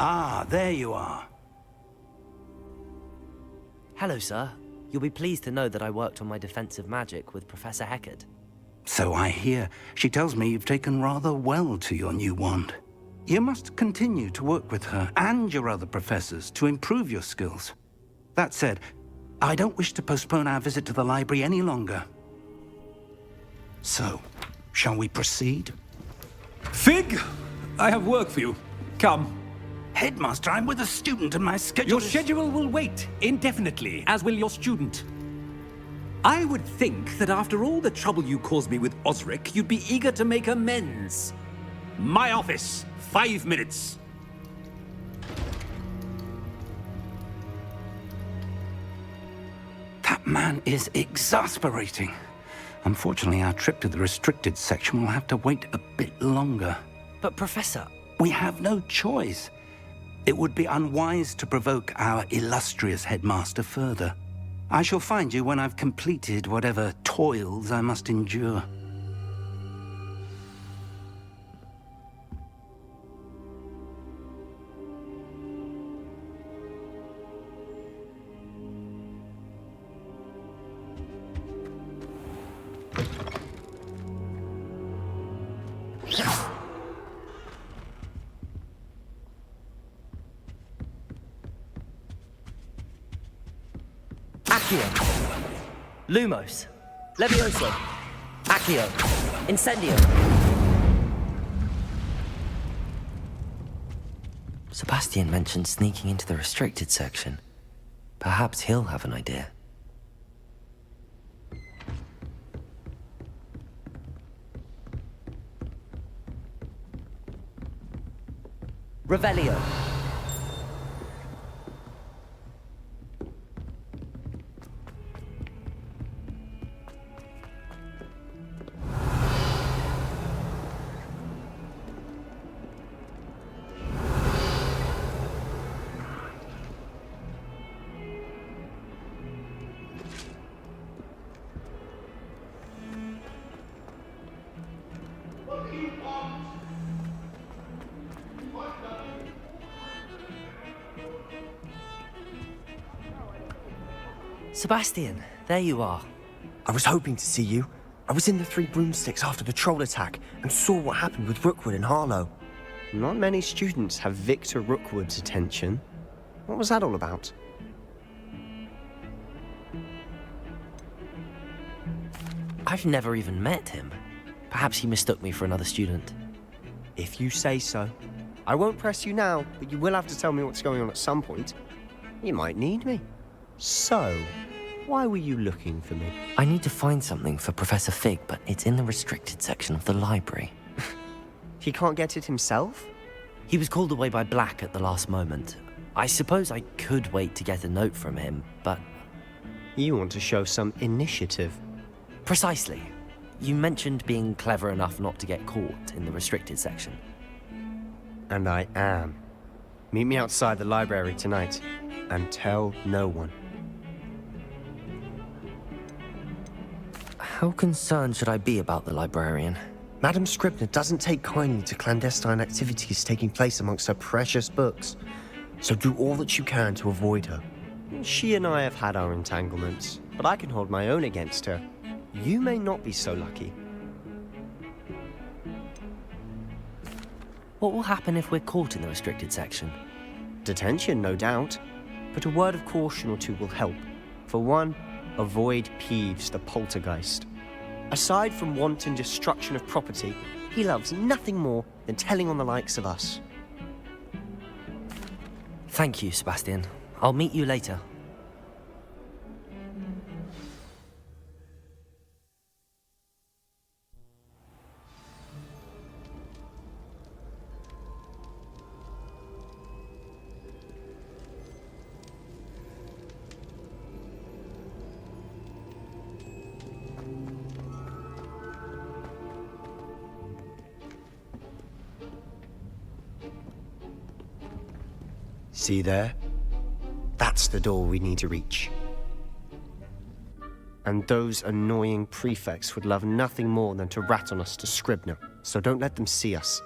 Ah, there you are. Hello, sir. You'll be pleased to know that I worked on my defensive magic with Professor Heckard. So I hear. She tells me you've taken rather well to your new wand. You must continue to work with her and your other professors to improve your skills. That said, I don't wish to postpone our visit to the library any longer. So, shall we proceed? Fig, I have work for you. Come. Headmaster, I'm with a student and my schedule Your is... schedule will wait indefinitely, as will your student. I would think that after all the trouble you caused me with Osric, you'd be eager to make amends. My office, 5 minutes. That man is exasperating. Unfortunately, our trip to the restricted section will have to wait a bit longer. But, Professor... We have no choice. It would be unwise to provoke our illustrious headmaster further. I shall find you when I've completed whatever toils I must endure. Accio. Lumos. Levioso. Accio. Incendio. Sebastian mentioned sneaking into the restricted section. Perhaps he'll have an idea. Revelio. Sebastian, there you are. I was hoping to see you. I was in the Three Broomsticks after the troll attack and saw what happened with Rookwood and Harlow. Not many students have Victor Rookwood's attention. What was that all about? I've never even met him. Perhaps he mistook me for another student. If you say so. I won't press you now, but you will have to tell me what's going on at some point. You might need me. So, why were you looking for me? I need to find something for Professor Fig, but it's in the restricted section of the library. He can't get it himself? He was called away by Black at the last moment. I suppose I could wait to get a note from him, but... You want to show some initiative. Precisely. You mentioned being clever enough not to get caught in the restricted section. And I am. Meet me outside the library tonight, and tell no one. How concerned should I be about the librarian? Madam Scribner doesn't take kindly to clandestine activities taking place amongst her precious books, so do all that you can to avoid her. She and I have had our entanglements, but I can hold my own against her. You may not be so lucky. What will happen if we're caught in the restricted section? Detention, no doubt. But a word of caution or two will help. For one, avoid Peeves, the poltergeist. Aside from wanton destruction of property, he loves nothing more than telling on the likes of us. Thank you, Sebastian. I'll meet you later. See there? That's the door we need to reach. And those annoying prefects would love nothing more than to rat on us to Scribner, so don't let them see us.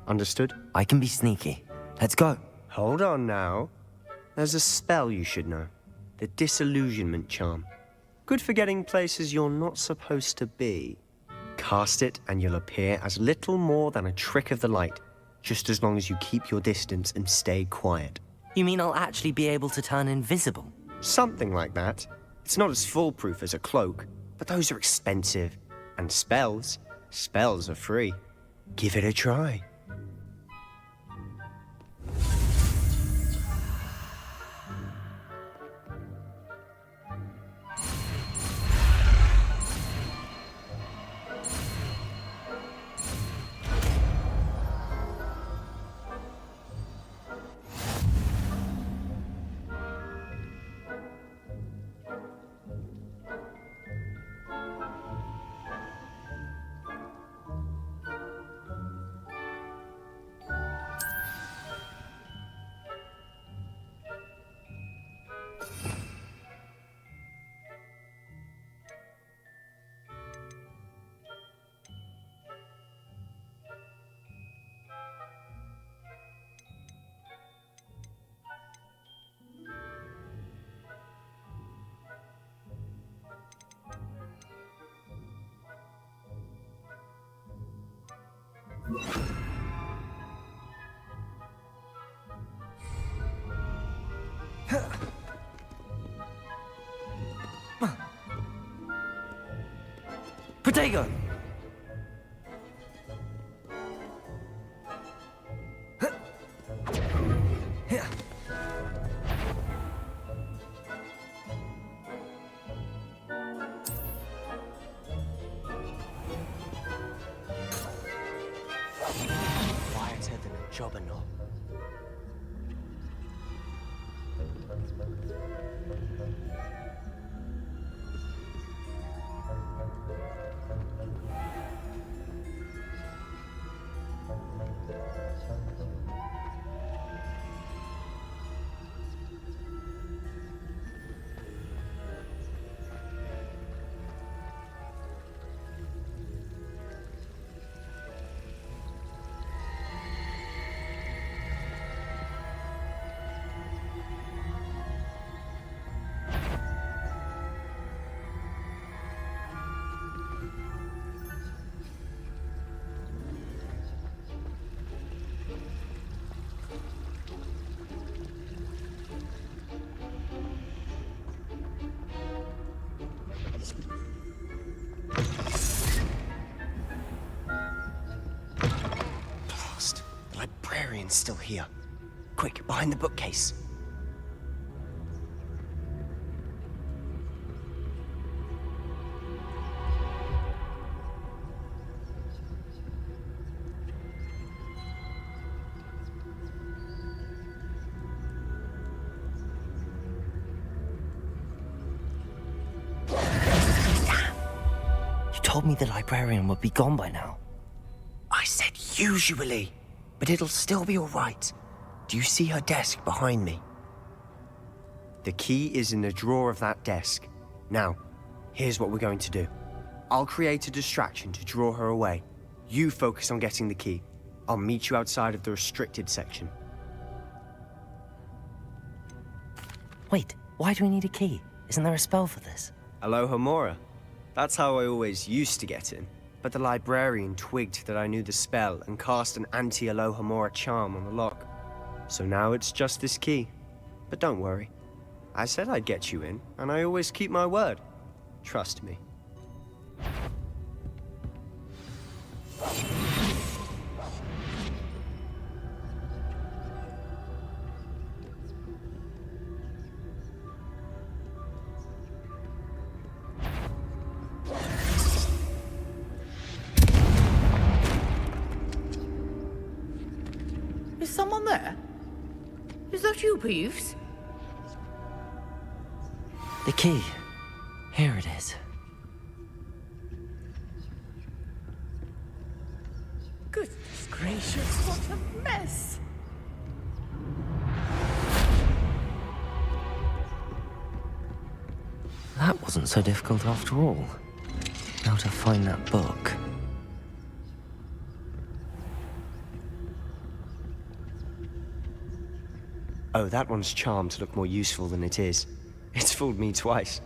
Understood? I can be sneaky. Let's go. Hold on now. There's a spell you should know. The disillusionment charm. Good for getting places you're not supposed to be. Cast it and you'll appear as little more than a trick of the light, just as long as you keep your distance and stay quiet. You mean I'll actually be able to turn invisible? Something like that. It's not as foolproof as a cloak, but those are expensive. And spells are free. Give it a try. Protego! Quieter than a jobberknoll. Blast! The librarian's still here. Quick, behind the bookcase. You told me the librarian would be gone by now. I said usually, but it'll still be all right. Do you see her desk behind me? The key is in the drawer of that desk. Now, here's what we're going to do. I'll create a distraction to draw her away. You focus on getting the key. I'll meet you outside of the restricted section. Wait, why do we need a key? Isn't there a spell for this? Alohomora. That's how I always used to get in. But the librarian twigged that I knew the spell and cast an anti-Alohomora charm on the lock. So now it's just this key. But don't worry. I said I'd get you in, and I always keep my word. Trust me. Is someone there? Is that you, Peeves? The key. Here it is. Goodness gracious, what a mess! That wasn't so difficult after all. Now to find that book. Oh, that one's charmed to look more useful than it is. It's fooled me twice.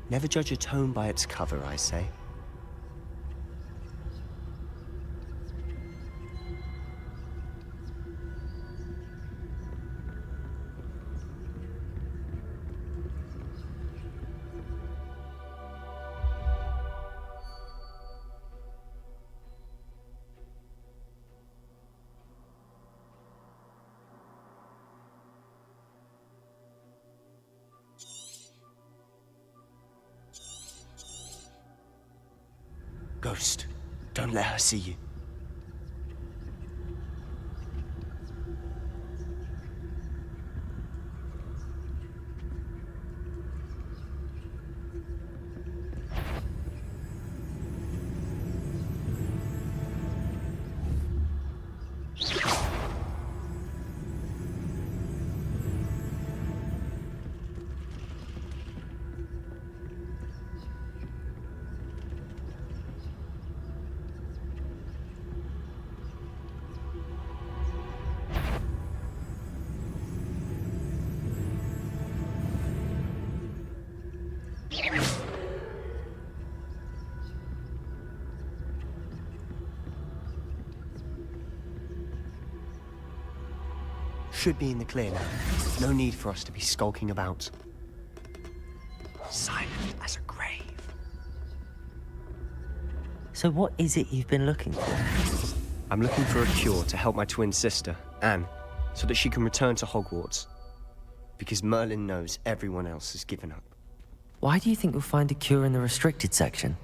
Never judge a tome by its cover, I say. Ghost, don't let her see you. Should be in the clear now. No need for us to be skulking about. Silent as a grave. So what is it you've been looking for? I'm looking for a cure to help my twin sister, Anne, so that she can return to Hogwarts. Because Merlin knows everyone else has given up. Why do you think you'll find a cure in the restricted section?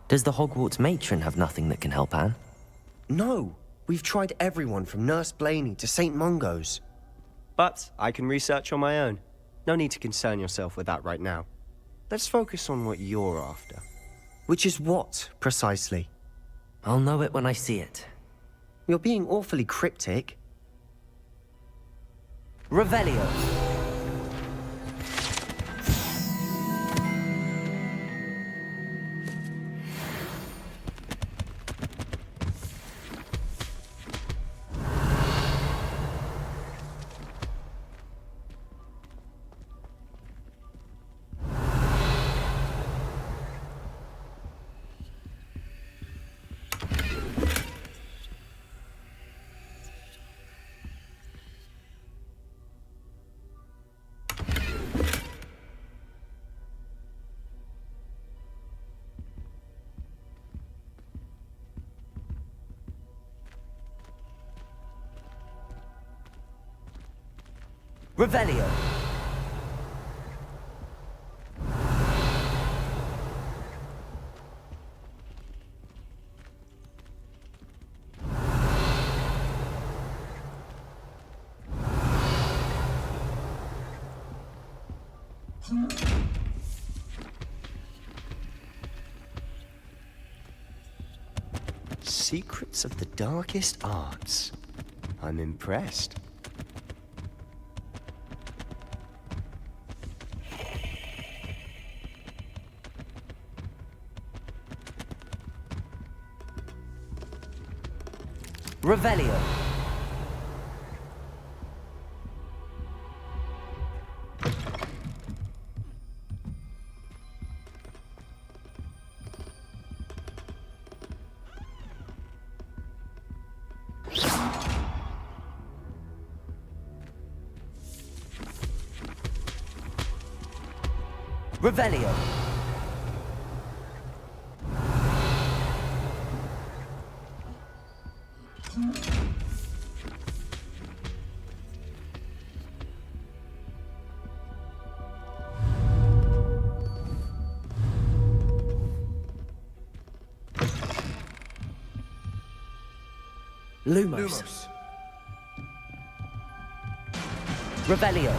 Does the Hogwarts matron have nothing that can help Anne? No! We've tried everyone from Nurse Blaney to St. Mungo's. But I can research on my own. No need to concern yourself with that right now. Let's focus on what you're after. Which is what, precisely? I'll know it when I see it. You're being awfully cryptic. Revelio. Revelio. Secrets of the darkest arts. I'm impressed. Revelio. Revelio. Lumos. Revelio.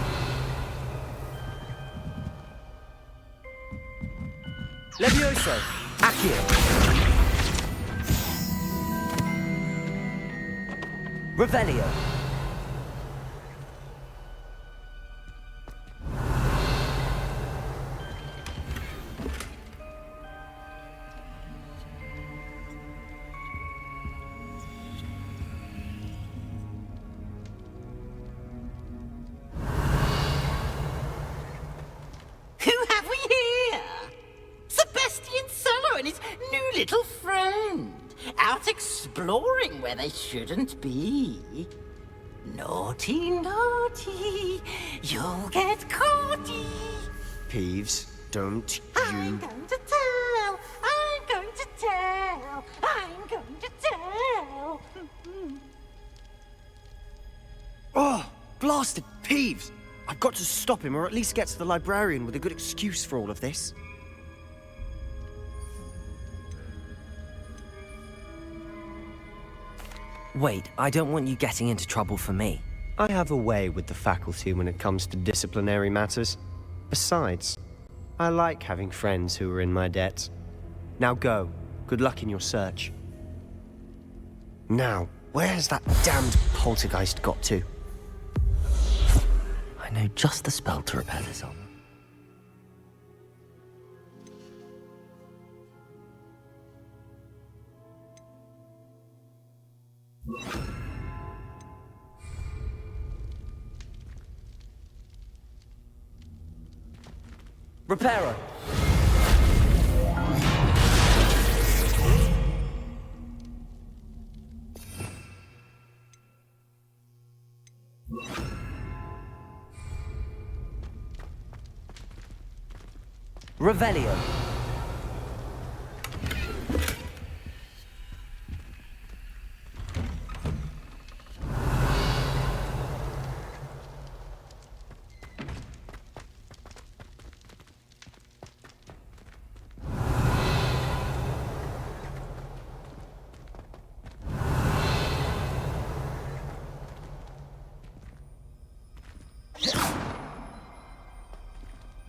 Levioso. Accio. Revelio. exploring where they shouldn't be. Naughty, naughty, you'll get caughty. Peeves, don't I'm you... going to tell, I'm going to tell, I'm going to tell. Oh, blasted Peeves! I've got to stop him, or at least get to the librarian with a good excuse for all of this. Wait, I don't want you getting into trouble for me. I have a way with the faculty when it comes to disciplinary matters. Besides, I like having friends who are in my debt. Now go. Good luck in your search. Now, where's that damned poltergeist got to? I know just the spell to repair this on. Repairer! Revelio.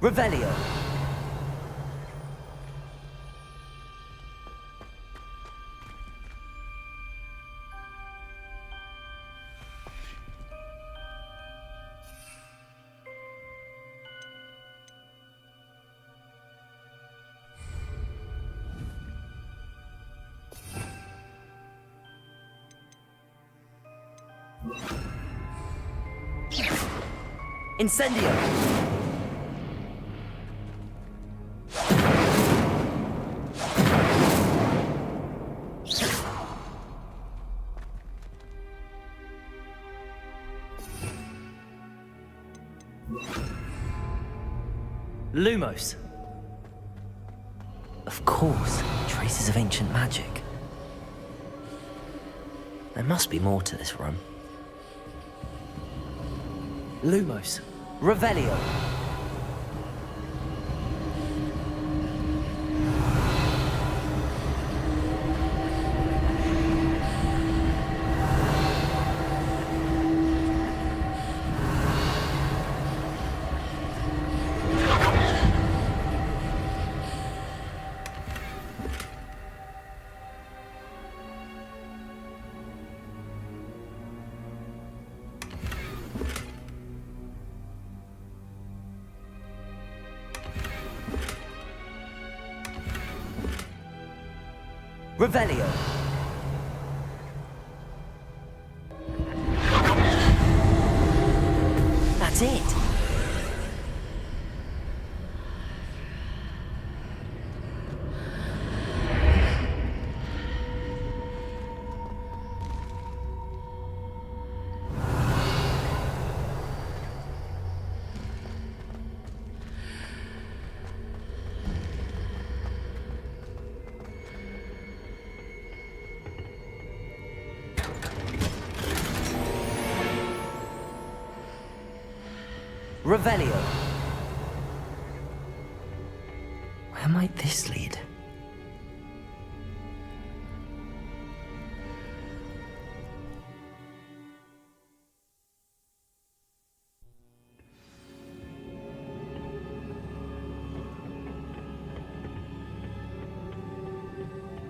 Revelio. Incendio. Lumos. Of course, traces of ancient magic. There must be more to this room. Lumos. Revelio. Revelio. That's it. Revelio. Where might this lead?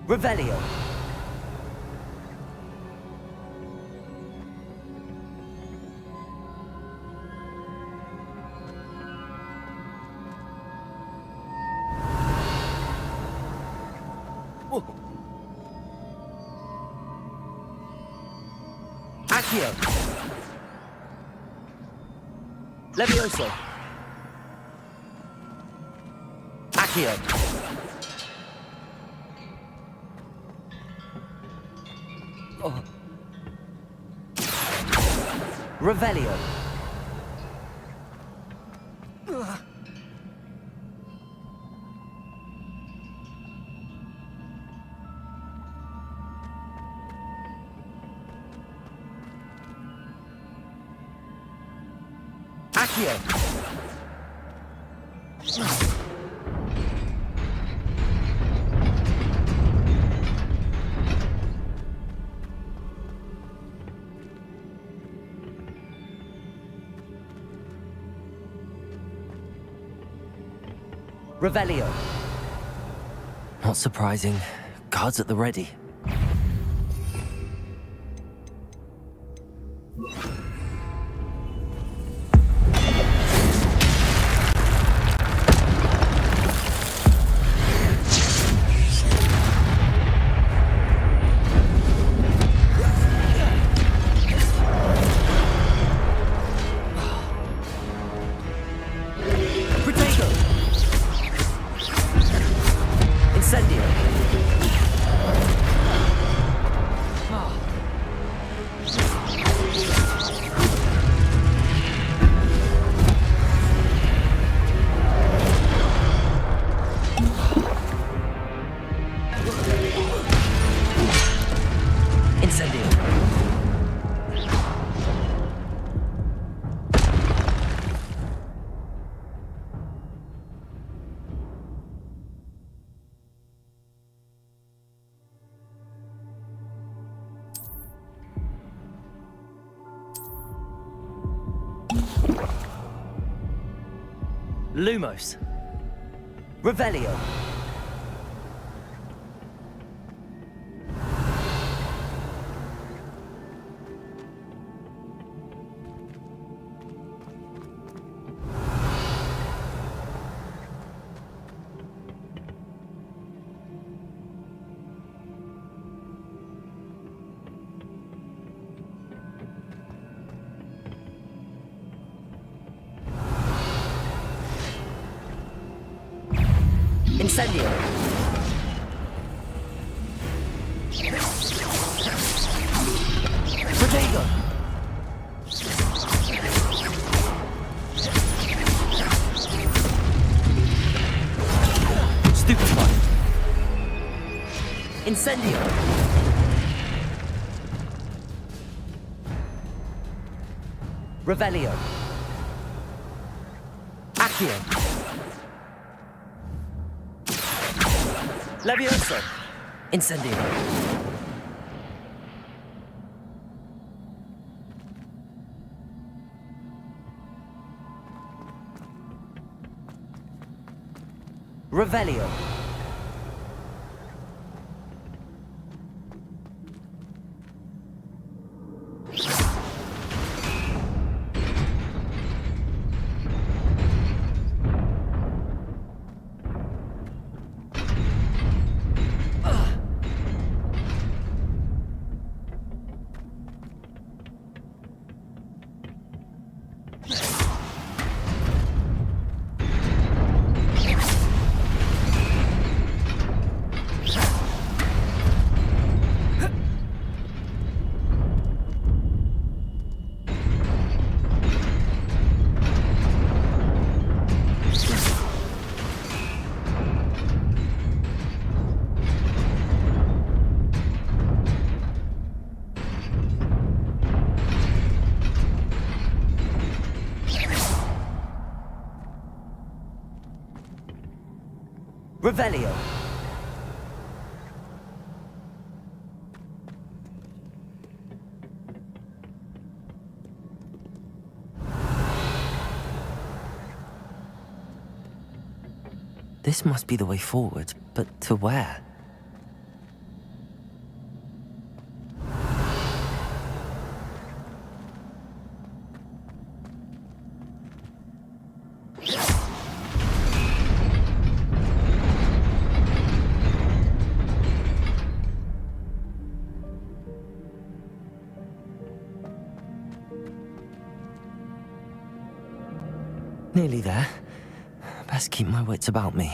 Revelio. Accio. Levioso. Accio. Revelio. Accio. Revelio. Not surprising. Guards at the ready. Lumos. Revelio. Incendio. Protego. Stupefy. Incendio. Revelio. Accio. Levioso. Incendio. Revelio. Revelio. This must be the way forward, but to where? Nearly there. Best keep my wits about me.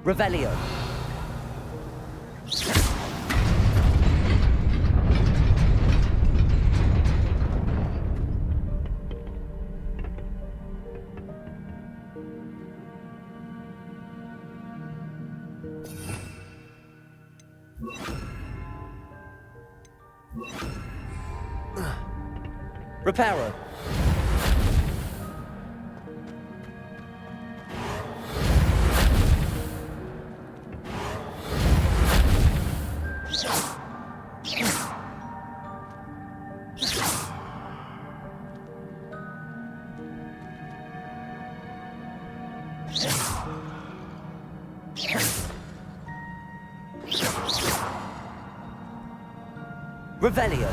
Revelio. Reparo. Revelio.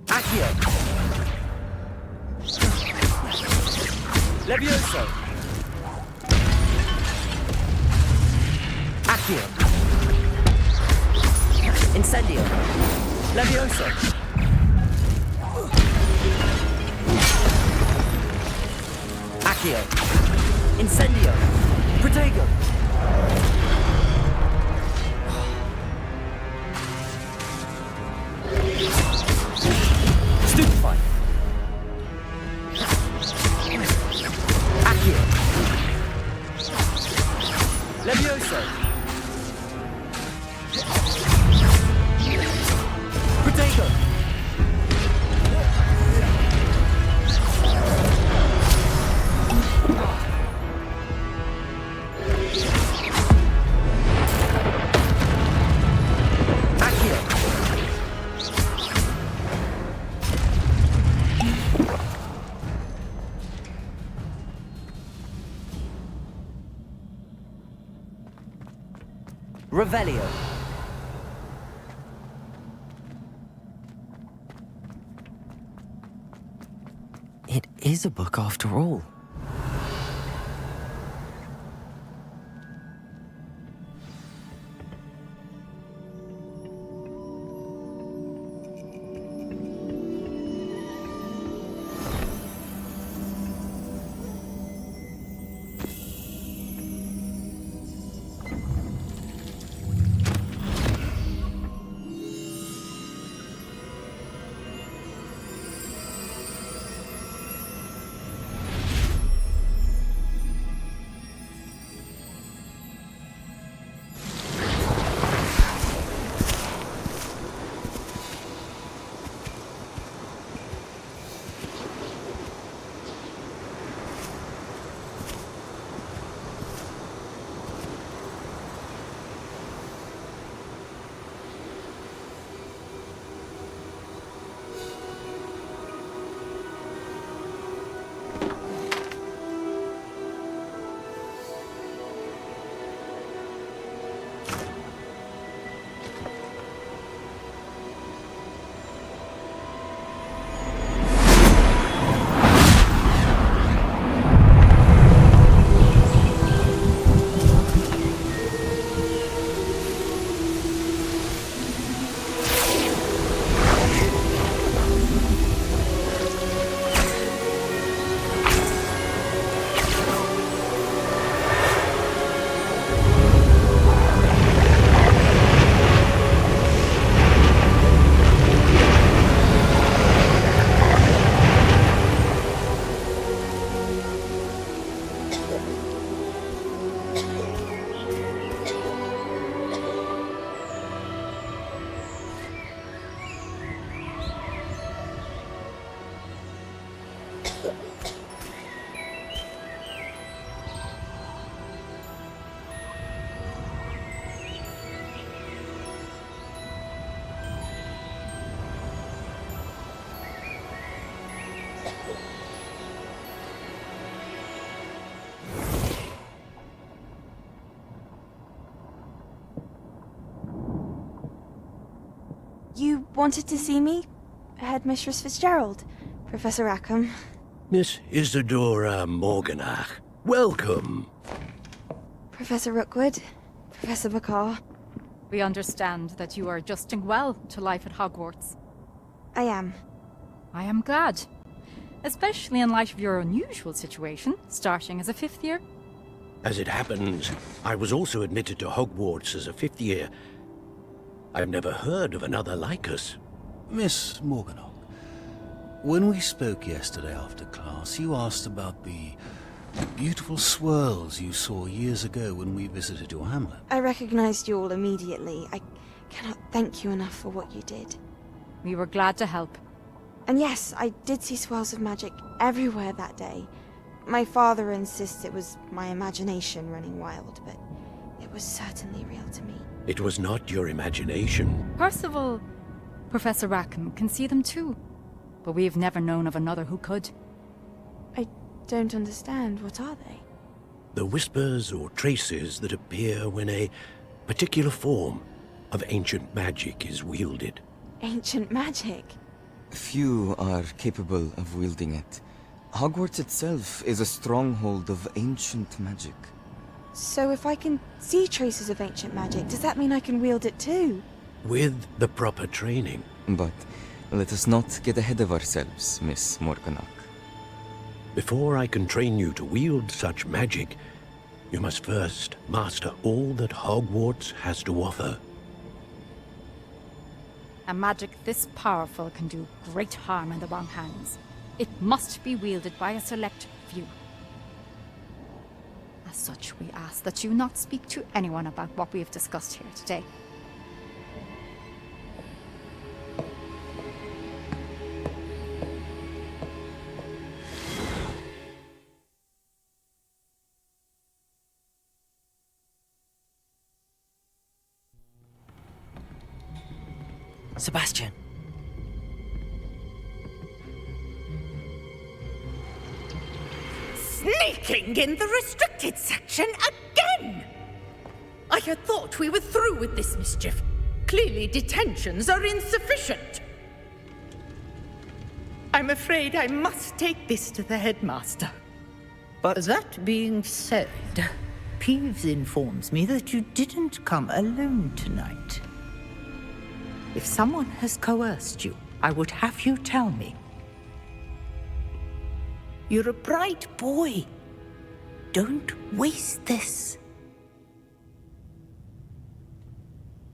Accio. Levioso. Accio. Incendio. Levioso. Accio. Incendio. Protego. Stupefy. Accio. Levioso. Protego. Accio. Revelio. It is a book after all. You wanted to see me? Headmistress Fitzgerald, Professor Rackham. Miss Isadora Morganach, welcome. Professor Rookwood, Professor Bakar. We understand that you are adjusting well to life at Hogwarts. I am. I am glad. Especially in light of your unusual situation, starting as a fifth year. As it happens, I was also admitted to Hogwarts as a fifth year. I've never heard of another like us. Miss Morganach, when we spoke yesterday after class, you asked about the beautiful swirls you saw years ago when we visited your hamlet. I recognized you all immediately. I cannot thank you enough for what you did. We were glad to help. And yes, I did see swirls of magic everywhere that day. My father insists it was my imagination running wild, but it was certainly real to me. It was not your imagination. Percival, Professor Rackham can see them too. But we've never known of another who could. I don't understand. What are they? The whispers or traces that appear when a particular form of ancient magic is wielded. Ancient magic? Few are capable of wielding it. Hogwarts itself is a stronghold of ancient magic. So if I can see traces of ancient magic, does that mean I can wield it too? With the proper training. But let us not get ahead of ourselves, Miss Morganach. Before I can train you to wield such magic, you must first master all that Hogwarts has to offer. A magic this powerful can do great harm in the wrong hands. It must be wielded by a select few. As such, we ask that you not speak to anyone about what we have discussed here today. Sebastian. Sneaking in the restricted section again! I had thought we were through with this mischief. Clearly detentions are insufficient. I'm afraid I must take this to the headmaster. But that being said, Peeves informs me that you didn't come alone tonight. If someone has coerced you, I would have you tell me. You're a bright boy. Don't waste this.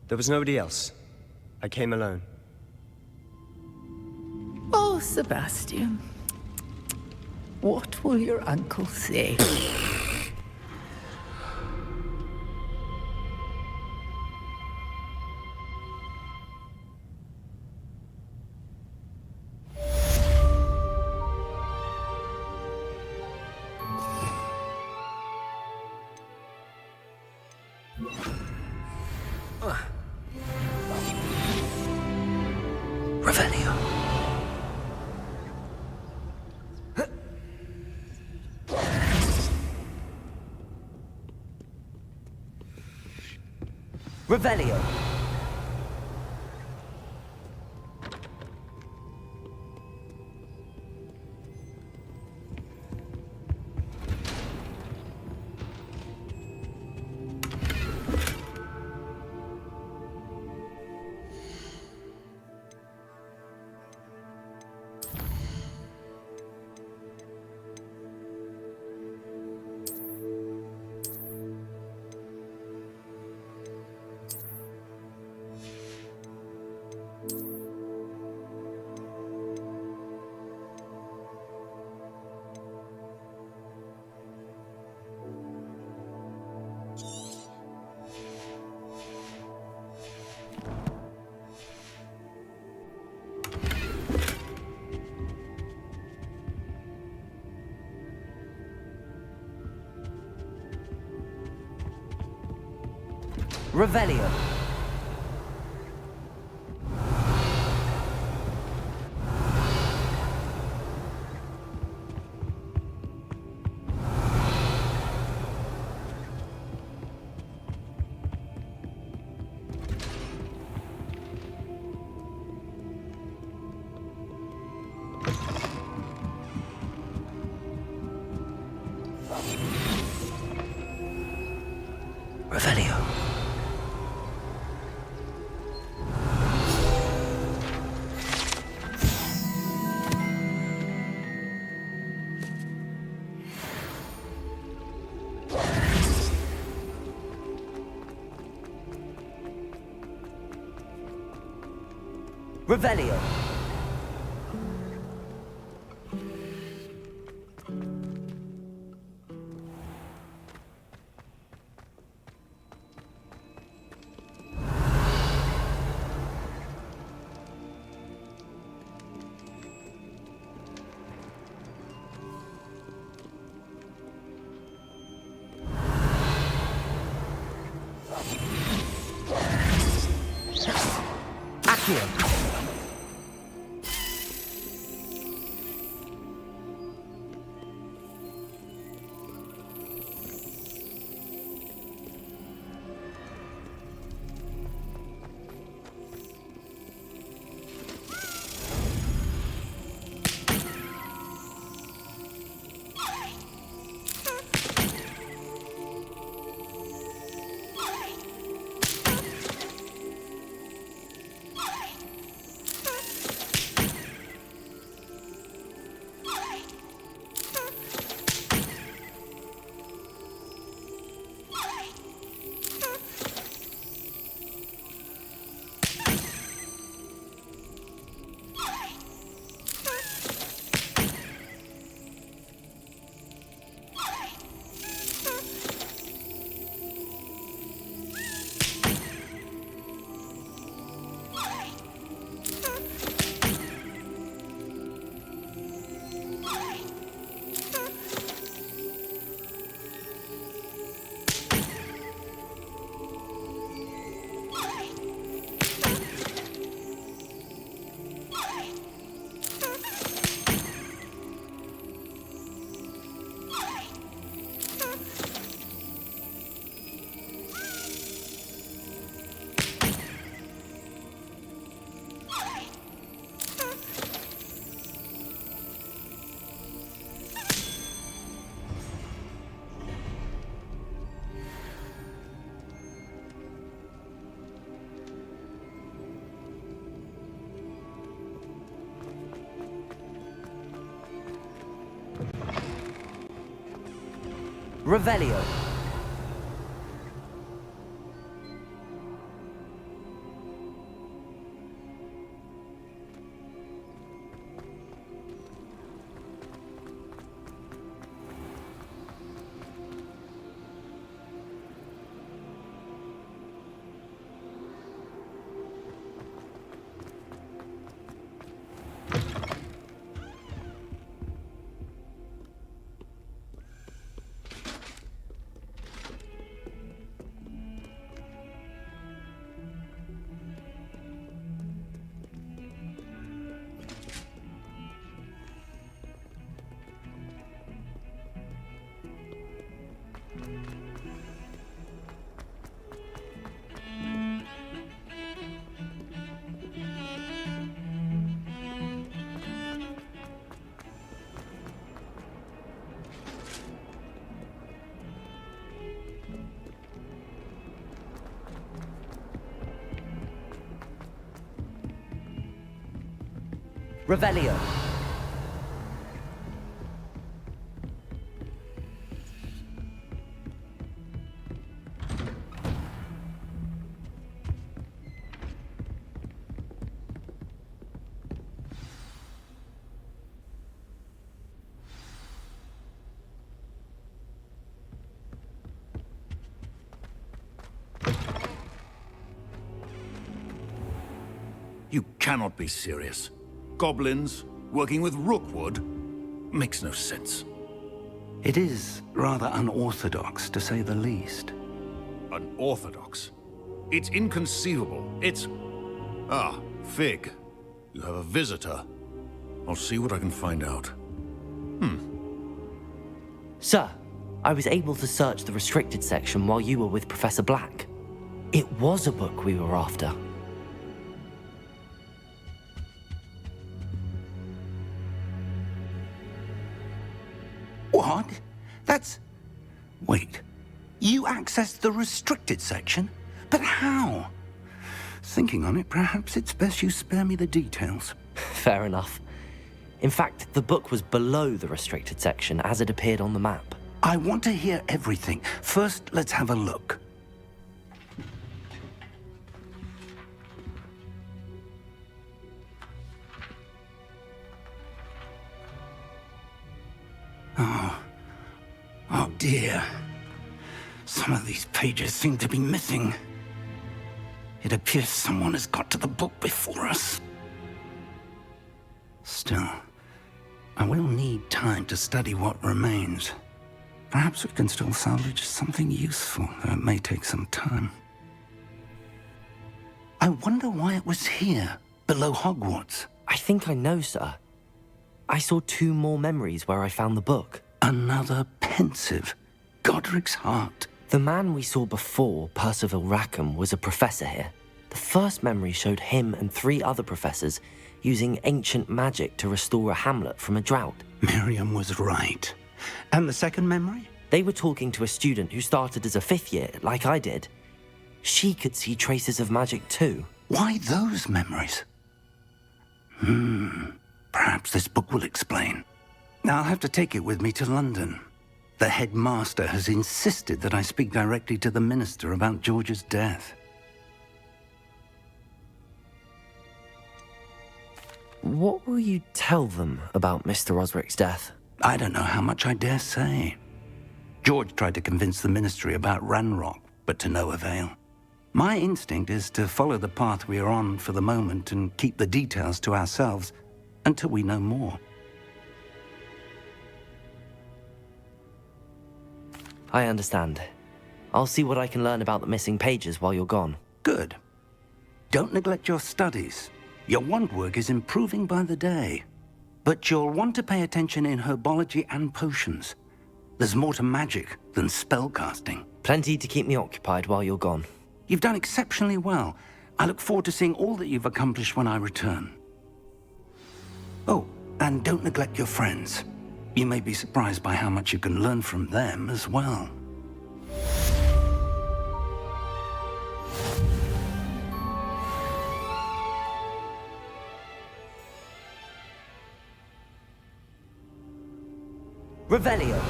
There was nobody else. I came alone. Oh, Sebastian. What will your uncle say? Revelio. Revelio. Revelio. Revelio. Revelio. Accio. Revelio. Revelio. You cannot be serious. Goblins working with Rookwood makes no sense. It is rather unorthodox, to say the least. Unorthodox? It's inconceivable. It's... Ah, Fig. You have a visitor. I'll see what I can find out. Sir, I was able to search the restricted section while you were with Professor Black. It was a book we were after. What? That's... Wait. You accessed the restricted section? But how? Thinking on it, perhaps it's best you spare me the details. Fair enough. In fact, the book was below the restricted section as it appeared on the map. I want to hear everything. First, let's have a look. Oh dear. Some of these pages seem to be missing. It appears someone has got to the book before us. Still, I will need time to study what remains. Perhaps we can still salvage something useful, though it may take some time. I wonder why it was here, below Hogwarts. I think I know, sir. I saw 2 more memories where I found the book. Another pensive. Godric's heart. The man we saw before, Percival Rackham, was a professor here. The first memory showed him and 3 other professors using ancient magic to restore a hamlet from a drought. Miriam was right. And the second memory? They were talking to a student who started as a 5th year, like I did. She could see traces of magic too. Why those memories? Perhaps this book will explain. I'll have to take it with me to London. The headmaster has insisted that I speak directly to the minister about George's death. What will you tell them about Mr. Osric's death? I don't know how much I dare say. George tried to convince the ministry about Ranrock, but to no avail. My instinct is to follow the path we are on for the moment and keep the details to ourselves until we know more. I understand. I'll see what I can learn about the missing pages while you're gone. Good. Don't neglect your studies. Your wand work is improving by the day. But you'll want to pay attention in herbology and potions. There's more to magic than spellcasting. Plenty to keep me occupied while you're gone. You've done exceptionally well. I look forward to seeing all that you've accomplished when I return. Oh, and don't neglect your friends. You may be surprised by how much you can learn from them as well. Revelio.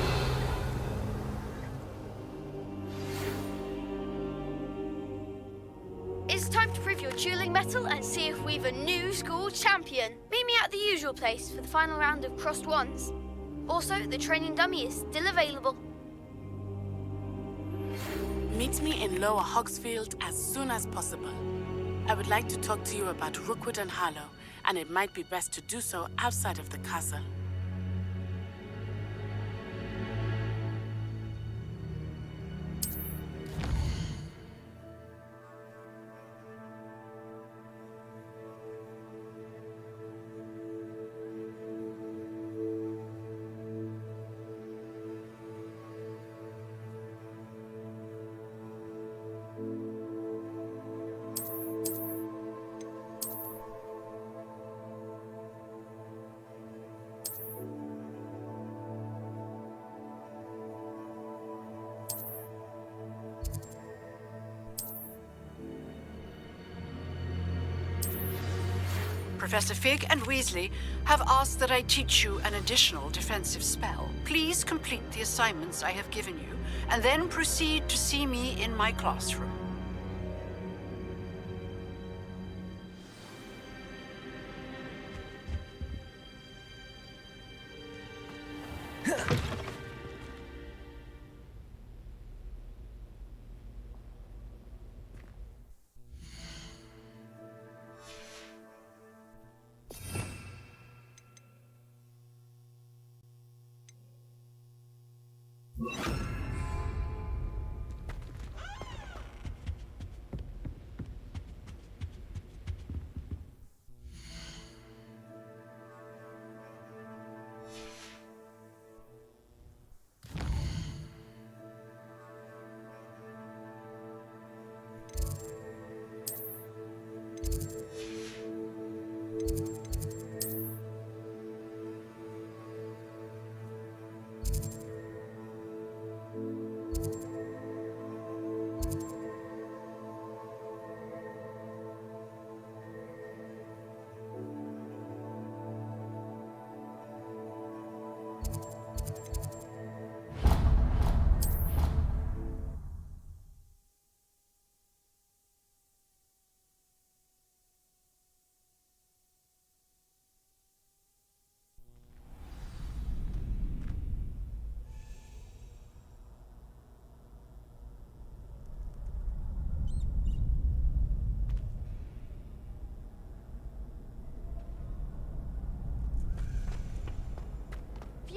It's time to prove your dueling mettle and see if we've a new school champion. Meet me at the usual place for the final round of crossed wands. Also, the training dummy is still available. Meet me in Lower Hogsfield as soon as possible. I would like to talk to you about Rookwood and Harlow, and it might be best to do so outside of the castle. Professor Fig and Weasley have asked that I teach you an additional defensive spell. Please complete the assignments I have given you, and then proceed to see me in my classroom.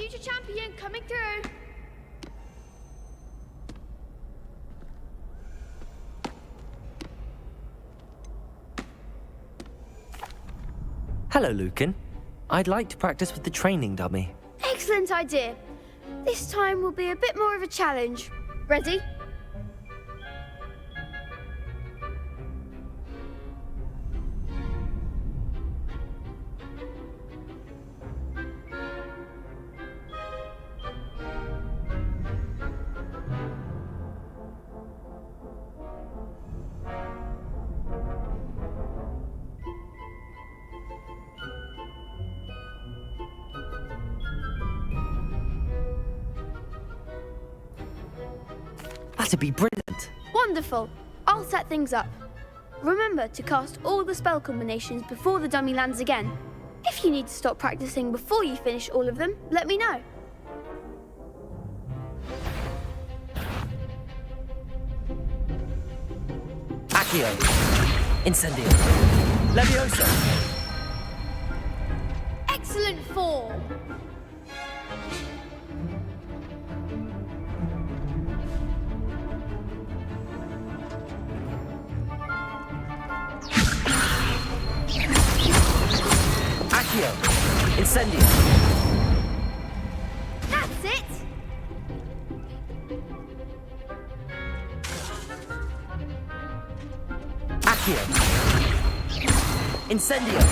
future champion coming through. Hello, Lucan. I'd like to practice with the training dummy. Excellent idea. This time will be a bit more of a challenge. Ready? That'd be brilliant. Wonderful. I'll set things up. Remember to cast all the spell combinations before the dummy lands again. If you need to stop practicing before you finish all of them, let me know. Accio. Incendio. Levioso. Excellent form. Accio. Incendio. That's it. Accio. Incendio.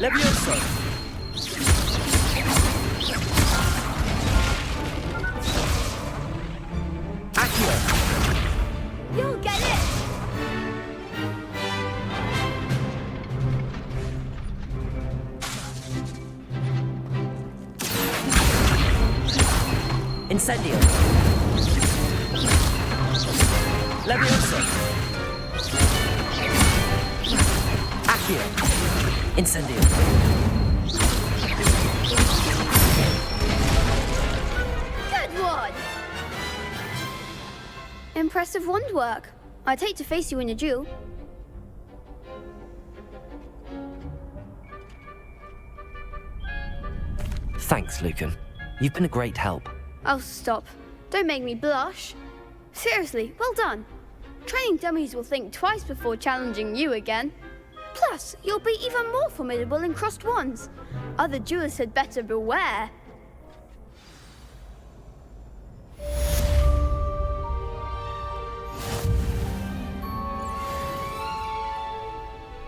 Levioso. Accio. You'll get it. Incendio. Levioso. Accio. Incendio. Good one. Impressive wand work. I'd hate to face you in a duel. Thanks, Lucan. You've been a great help. Oh, stop. Don't make me blush. Seriously, well done. Training dummies will think twice before challenging you again. Plus, you'll be even more formidable in crossed wands. Other duelists had better beware.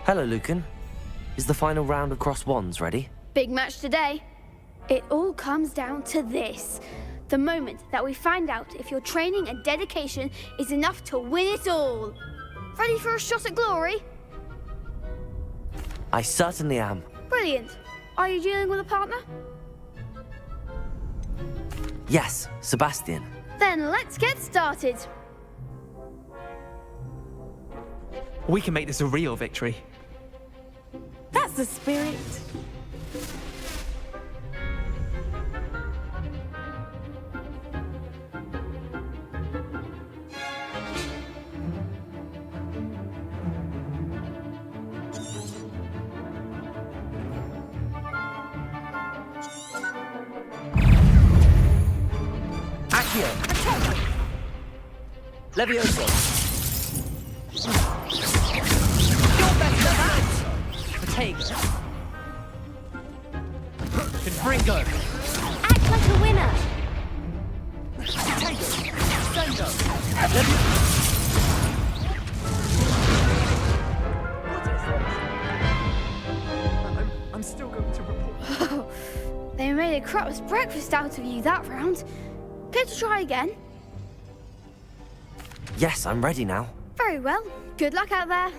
Hello, Lucan. Is the final round of crossed wands ready? Big match today. It all comes down to this. The moment that we find out if your training and dedication is enough to win it all. Ready for a shot at glory? I certainly am. Brilliant. Are you dealing with a partner? Yes, Sebastian. Then let's get started. We can make this a real victory. That's the spirit. Accio. Levioso. Your best of that! Potato. Confringo. Act like a winner. Potato. Sendo. I'm still going to report. They made a crap's breakfast out of you that round. Care to try again? Yes, I'm ready now. Very well. Good luck out there.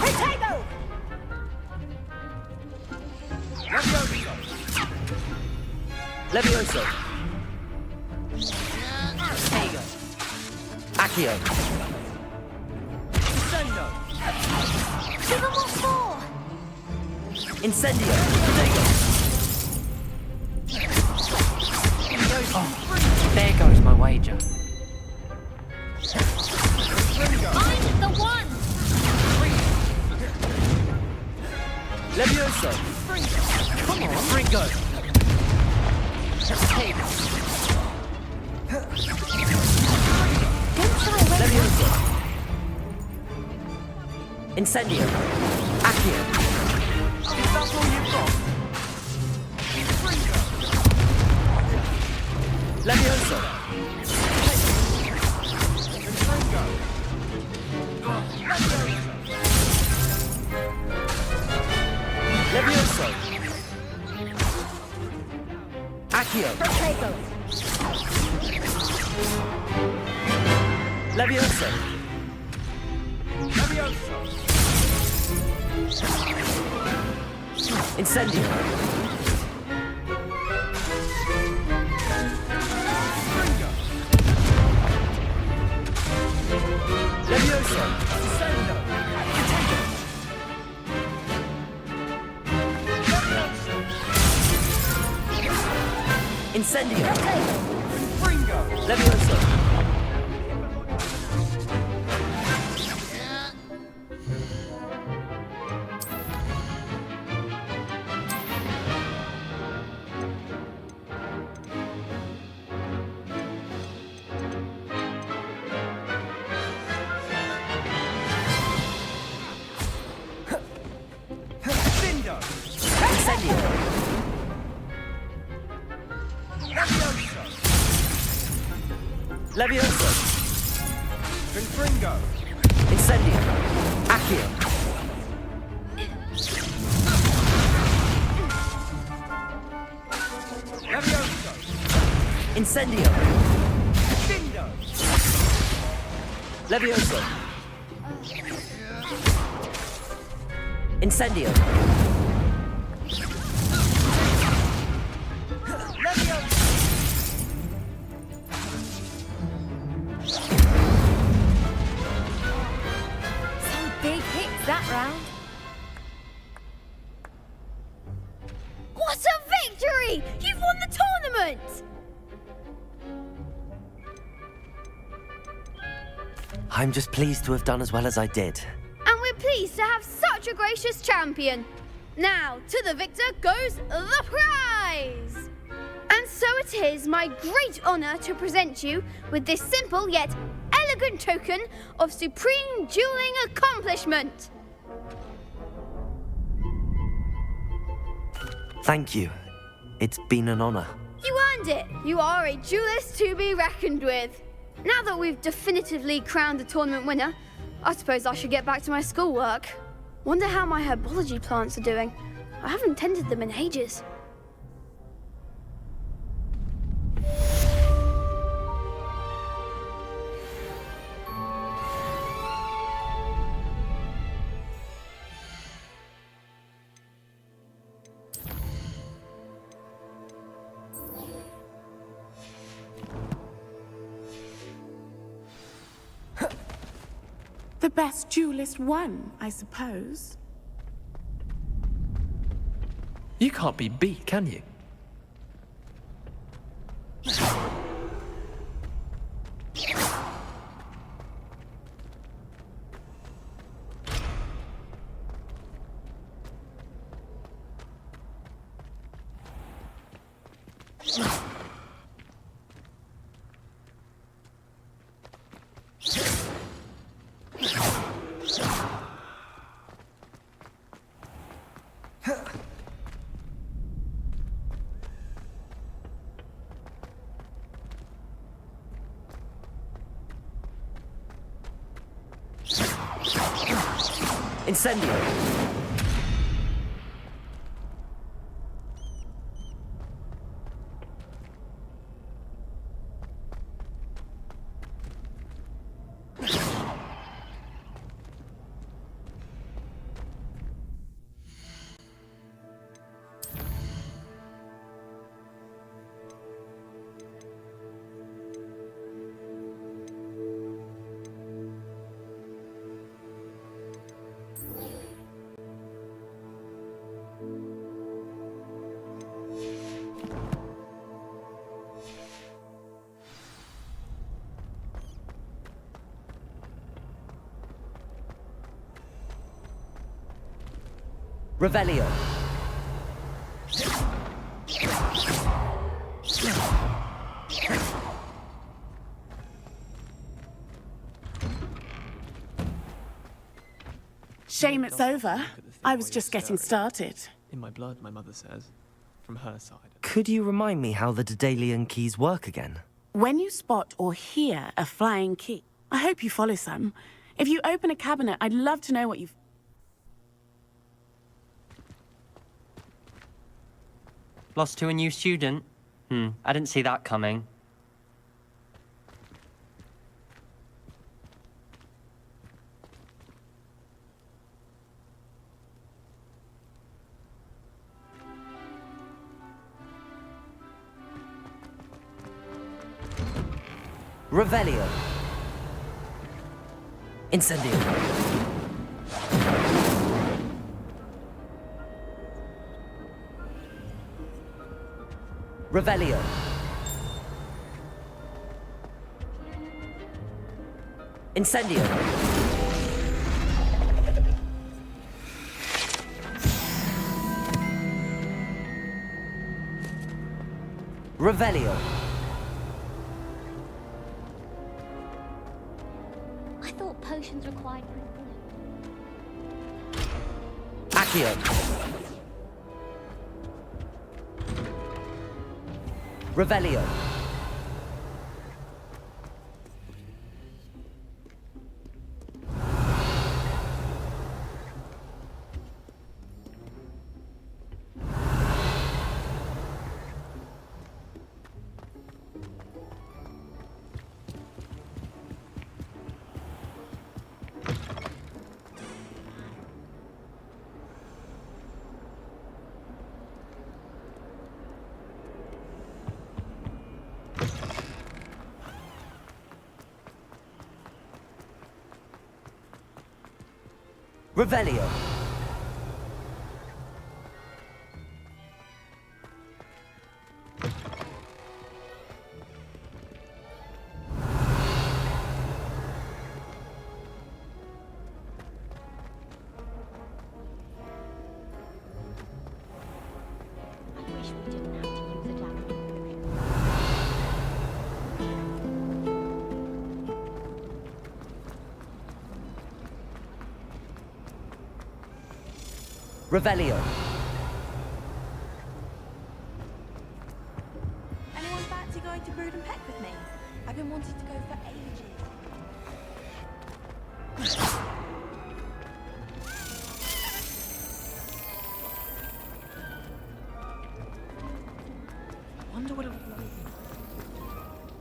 Potato! Levioso. Potato. Accio. Sendo. Give them what for! Incendio. Potato. Oh, there goes my wager. Levioso! Come on! Fringo! Hey! Levioso! Incendio! Accio! Is that all you've got? Levioso! Levioso! Accio! Levioso! Incendio! Levioso! Incendio! Levioso! Incendio! Levioso! Confringo! Incendio! Accio! Levioso! Incendio! Dindo! Levioso! Incendio! Some big hits that round. What a victory! You've won the tournament! I'm just pleased to have done as well as I did. And we're pleased to have such a gracious champion. Now, to the victor goes the prize! And so it is my great honour to present you with this simple yet elegant token of supreme dueling accomplishment. Thank you. It's been an honor. You earned it. You are a duelist to be reckoned with. Now that we've definitively crowned the tournament winner, I suppose I should get back to my schoolwork. Wonder how my herbology plants are doing. I haven't tended them in ages. The best duelist won, I suppose. You can't be beat, can you? Incendio! Revelio. Shame it's over. I was just getting started. In my blood, my mother says. From her side. Could you remind me how the Daedalian keys work again? When you spot or hear a flying key, I hope you follow some. If you open a cabinet, I'd love to know what you've... Lost to a new student? I didn't see that coming. Revelio. Incendio. Revelio. Incendio. Revelio. I thought potions required proof. Accio. Revelio. Revelio. Revelio. Anyone fancy going to Brood and Peck with me? I've been wanting to go for ages. Wonder what it would like.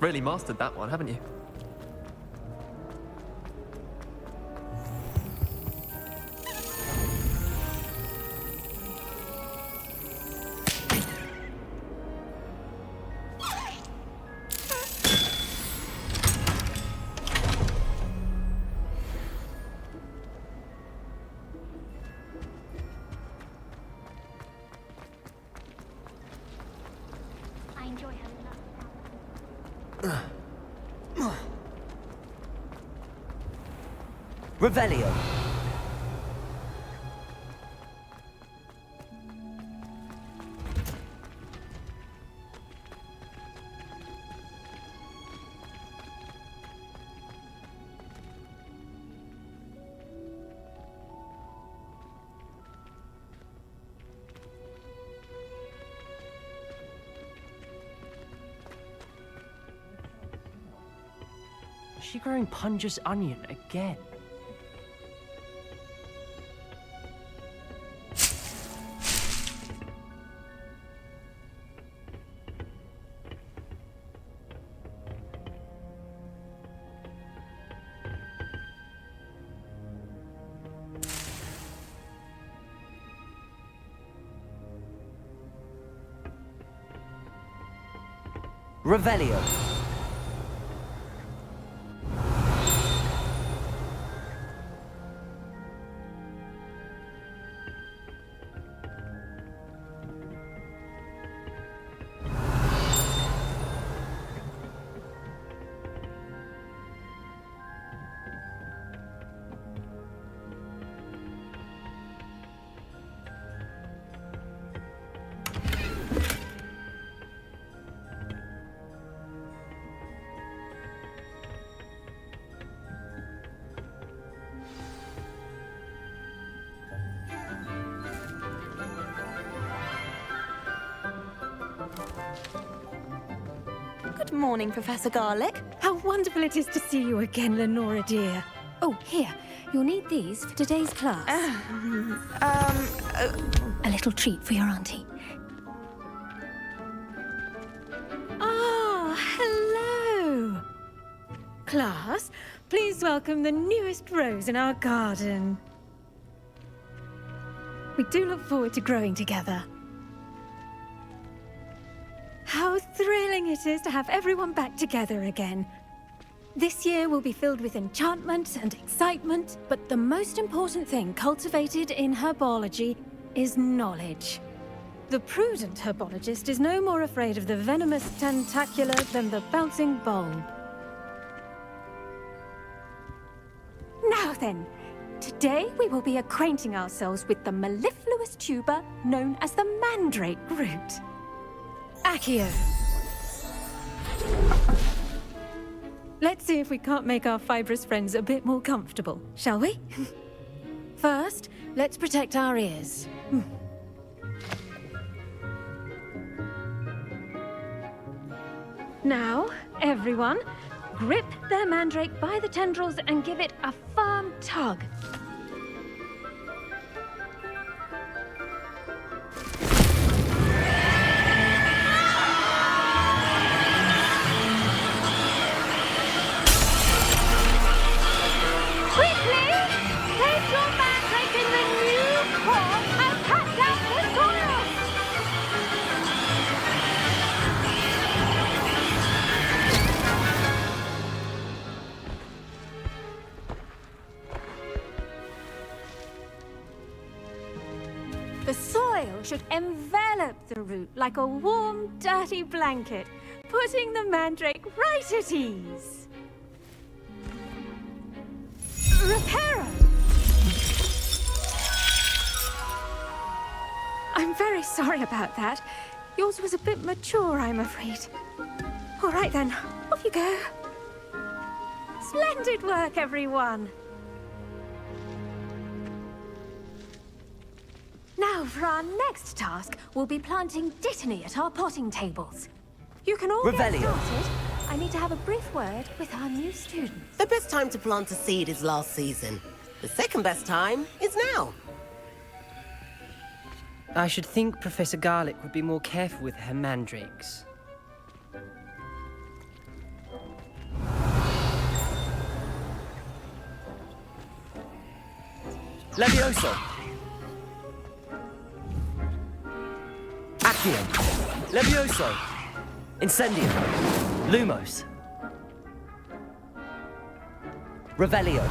Really mastered that one, haven't you? Revelio. Is she growing Punja's onion again? Revelio. Morning, Professor Garlick. How wonderful it is to see you again, Lenora dear. Oh, here. You'll need these for today's class. A little treat for your auntie. Ah, hello. Class, please welcome the newest rose in our garden. We do look forward to growing together. How thrilling it is to have everyone back together again. This year will be filled with enchantment and excitement, but the most important thing cultivated in herbology is knowledge. The prudent herbologist is no more afraid of the venomous tentacular than the bouncing bulb. Now then, today we will be acquainting ourselves with the mellifluous tuber known as the mandrake root. Accio. Let's see if we can't make our fibrous friends a bit more comfortable, shall we? First, let's protect our ears. Now, everyone, grip their mandrake by the tendrils and give it a firm tug. The soil should envelop the root like a warm, dirty blanket, putting the mandrake right at ease. Reparo! I'm very sorry about that. Yours was a bit mature, I'm afraid. All right then, off you go. Splendid work, everyone. Now, for our next task, we'll be planting dittany at our potting tables. You can all get started. I need to have a brief word with our new students. The best time to plant a seed is last season. The second best time is now. I should think Professor Garlick would be more careful with her mandrakes. Levioso! Accio! Levioso! Incendio! Lumos! Revelio!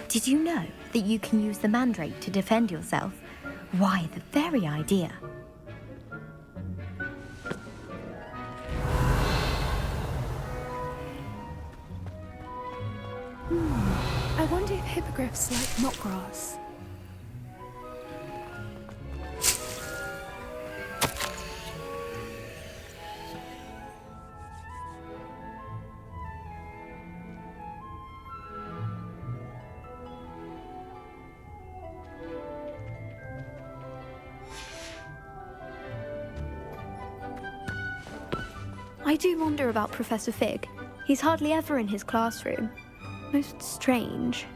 Did you know that you can use the mandrake to defend yourself? Why, the very idea. I wonder if hippogriffs like knotgrass. I do wonder about Professor Fig. He's hardly ever in his classroom. Most strange.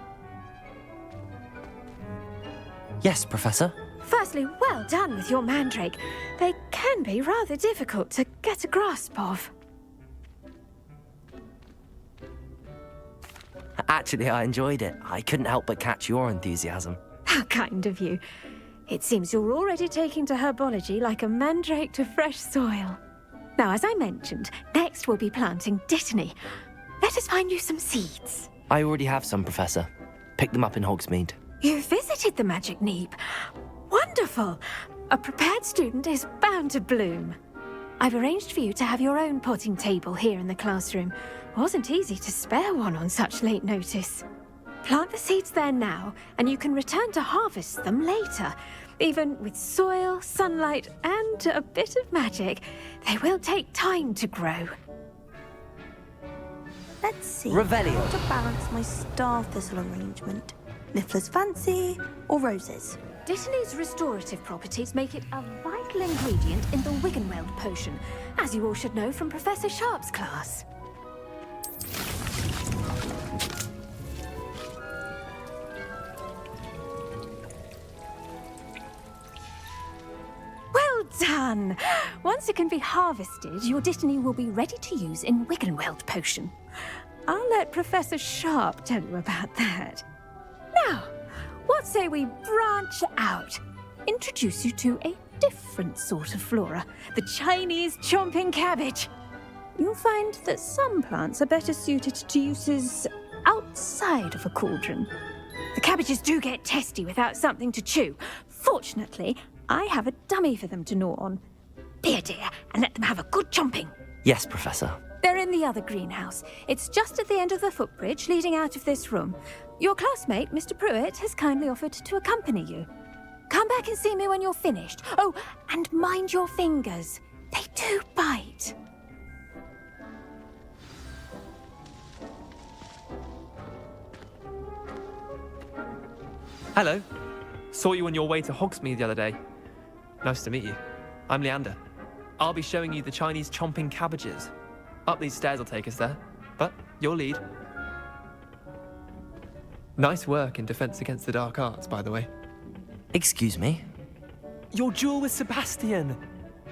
Yes, Professor? Firstly, well done with your mandrake. They can be rather difficult to get a grasp of. Actually, I enjoyed it. I couldn't help but catch your enthusiasm. How kind of you. It seems you're already taking to herbology like a mandrake to fresh soil. Now, as I mentioned, next we'll be planting dittany. Let us find you some seeds. I already have some, Professor. Picked them up in Hogsmeade. You visited the Magic Neep. Wonderful! A prepared student is bound to bloom. I've arranged for you to have your own potting table here in the classroom. Wasn't easy to spare one on such late notice. Plant the seeds there now, and you can return to harvest them later. Even with soil, sunlight, and a bit of magic, they will take time to grow. Let's see. Revelio. How to balance my star thistle arrangement. Niffler's Fancy, or roses? Dittany's restorative properties make it a vital ingredient in the Wiggenweld potion, as you all should know from Professor Sharp's class. Well done! Once it can be harvested, your Dittany will be ready to use in Wiggenweld potion. I'll let Professor Sharp tell you about that. Now, what say we branch out? Introduce you to a different sort of flora, the Chinese chomping cabbage. You'll find that some plants are better suited to uses outside of a cauldron. The cabbages do get testy without something to chew. Fortunately, I have a dummy for them to gnaw on. Be a dear and let them have a good chomping. Yes, Professor. They're in the other greenhouse. It's just at the end of the footbridge leading out of this room. Your classmate, Mr. Pruitt, has kindly offered to accompany you. Come back and see me when you're finished. Oh, and mind your fingers. They do bite. Hello. Saw you on your way to Hogsmeade the other day. Nice to meet you. I'm Leander. I'll be showing you the Chinese chomping cabbages. Up these stairs will take us there, but your lead. Nice work in Defense Against the Dark Arts, by the way. Excuse me? Your duel with Sebastian!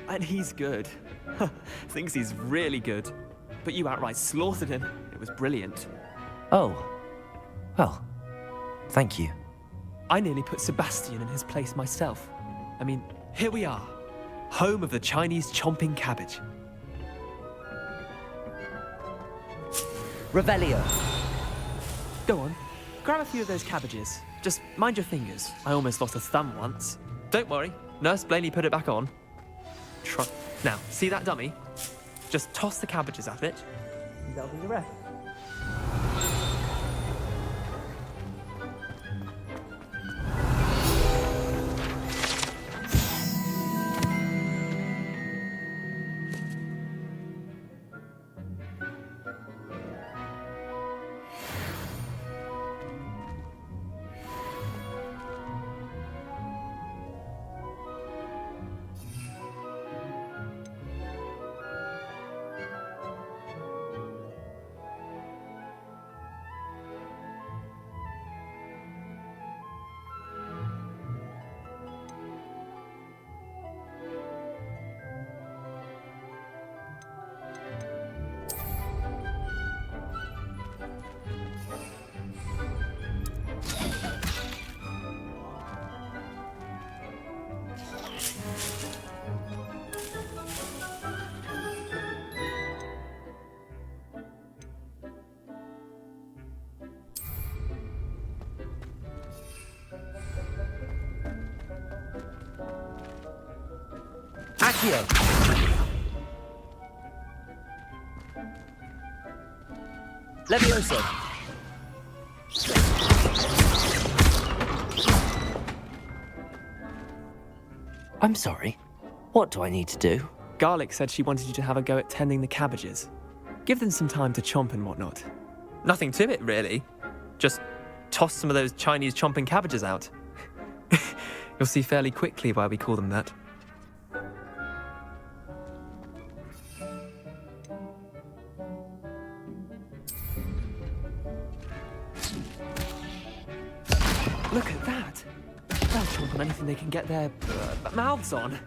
And he's good. Thinks he's really good. But you outright slaughtered him. It was brilliant. Oh. Well, thank you. I nearly put Sebastian in his place myself. I mean, here we are. Home of the Chinese chomping cabbage. Revelio. Go on, grab a few of those cabbages. Just mind your fingers. I almost lost a thumb once. Don't worry, Nurse Blaney put it back on. Now, see that dummy? Just toss the cabbages at it, and that'll do the rest. Accio! Levioso! I'm sorry. What do I need to do? Garlick said she wanted you to have a go at tending the cabbages. Give them some time to chomp and whatnot. Nothing to it, really. Just toss some of those Chinese chomping cabbages out. You'll see fairly quickly why we call them that. Look at that! They'll chomp on anything they can get their mouths on.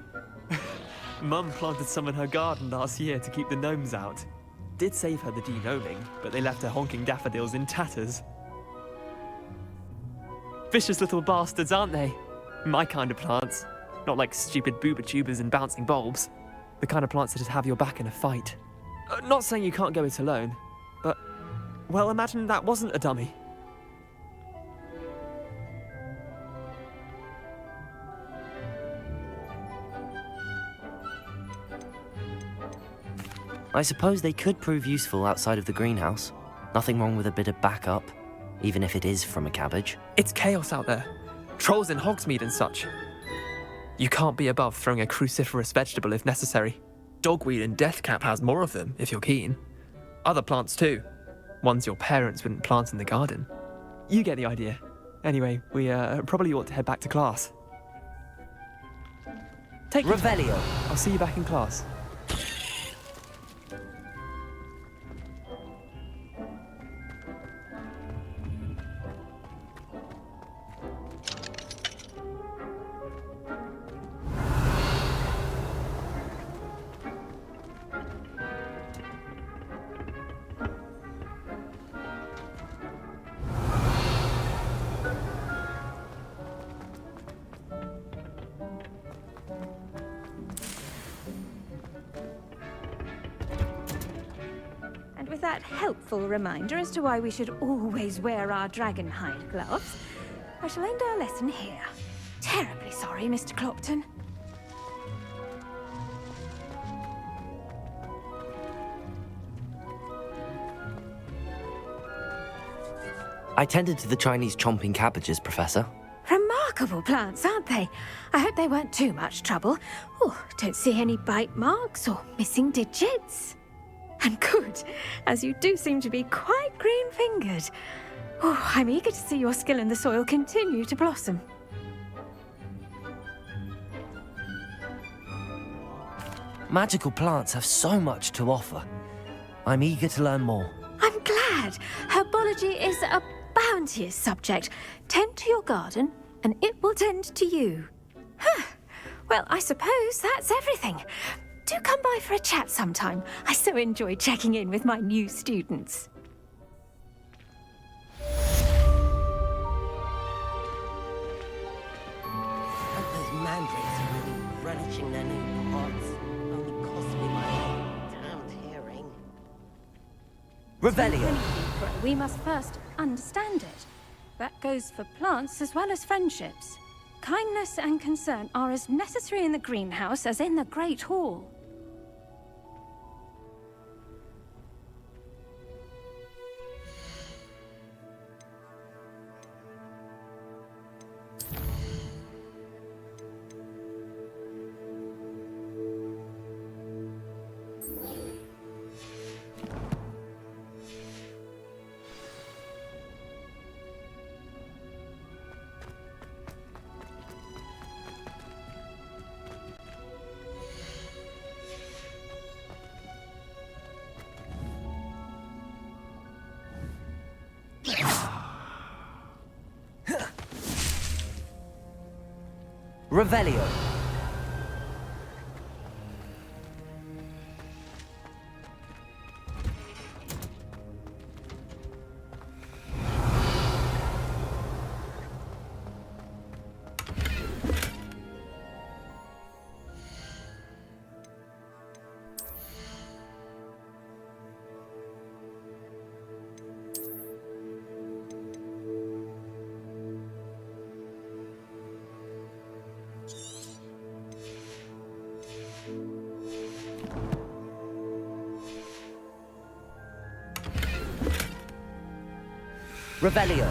Mum planted some in her garden last year to keep the gnomes out. Did save her the de-gnoming, but they left her honking daffodils in tatters. Vicious little bastards, aren't they? My kind of plants. Not like stupid booba tubers and bouncing bulbs. The kind of plants that just have your back in a fight. Not saying you can't go it alone, but, well, imagine that wasn't a dummy. I suppose they could prove useful outside of the greenhouse. Nothing wrong with a bit of backup, even if it is from a cabbage. It's chaos out there. Trolls in Hogsmeade and such. You can't be above throwing a cruciferous vegetable if necessary. Dogweed and deathcap has more of them, if you're keen. Other plants too. Ones your parents wouldn't plant in the garden. You get the idea. Anyway, we probably ought to head back to class. Take your time. Revelio. I'll see you back in class. With that helpful reminder as to why we should always wear our dragon hide gloves, I shall end our lesson here. Terribly sorry, Mr. Clopton. I tended to the Chinese chomping cabbages, Professor. Remarkable plants, aren't they? I hope they weren't too much trouble. Oh, don't see any bite marks or missing digits. And good, as you do seem to be quite green-fingered. Oh, I'm eager to see your skill in the soil continue to blossom. Magical plants have so much to offer. I'm eager to learn more. I'm glad. Herbology is a bounteous subject. Tend to your garden, and it will tend to you. Huh. Well, I suppose that's everything. Do come by for a chat sometime. I so enjoy checking in with my new students. And those mandrakes are really relishing their new pots. Only cost me my damned hearing. Revelio. We must first understand it. That goes for plants as well as friendships. Kindness and concern are as necessary in the greenhouse as in the Great Hall. Revelio. Revelio.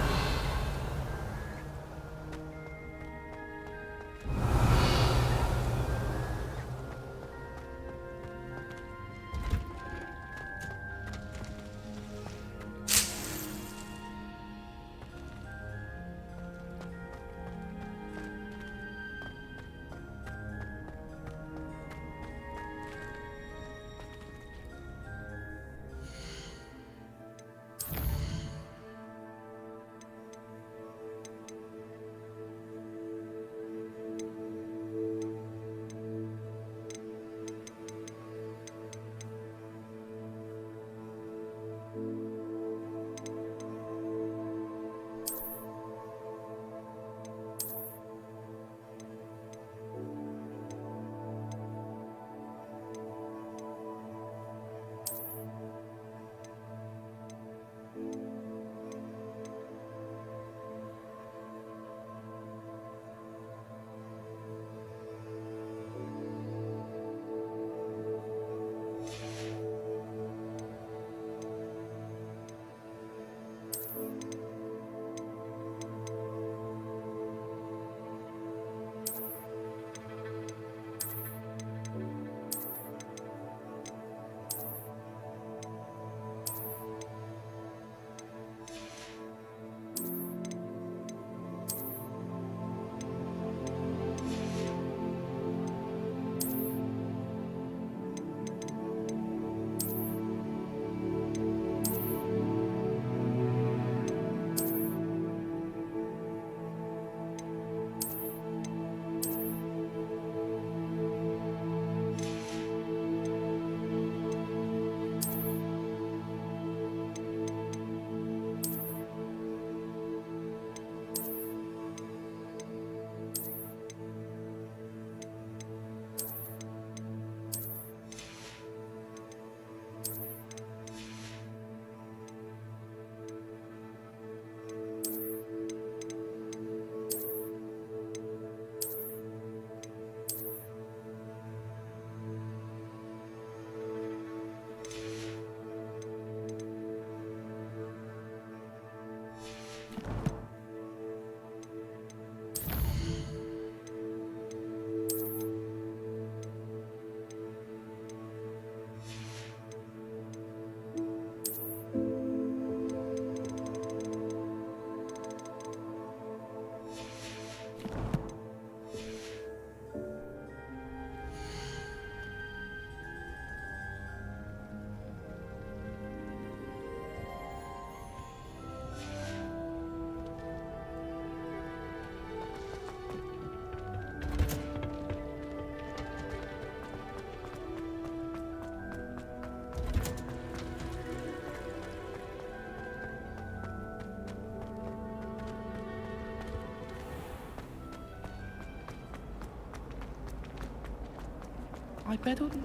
I bet all the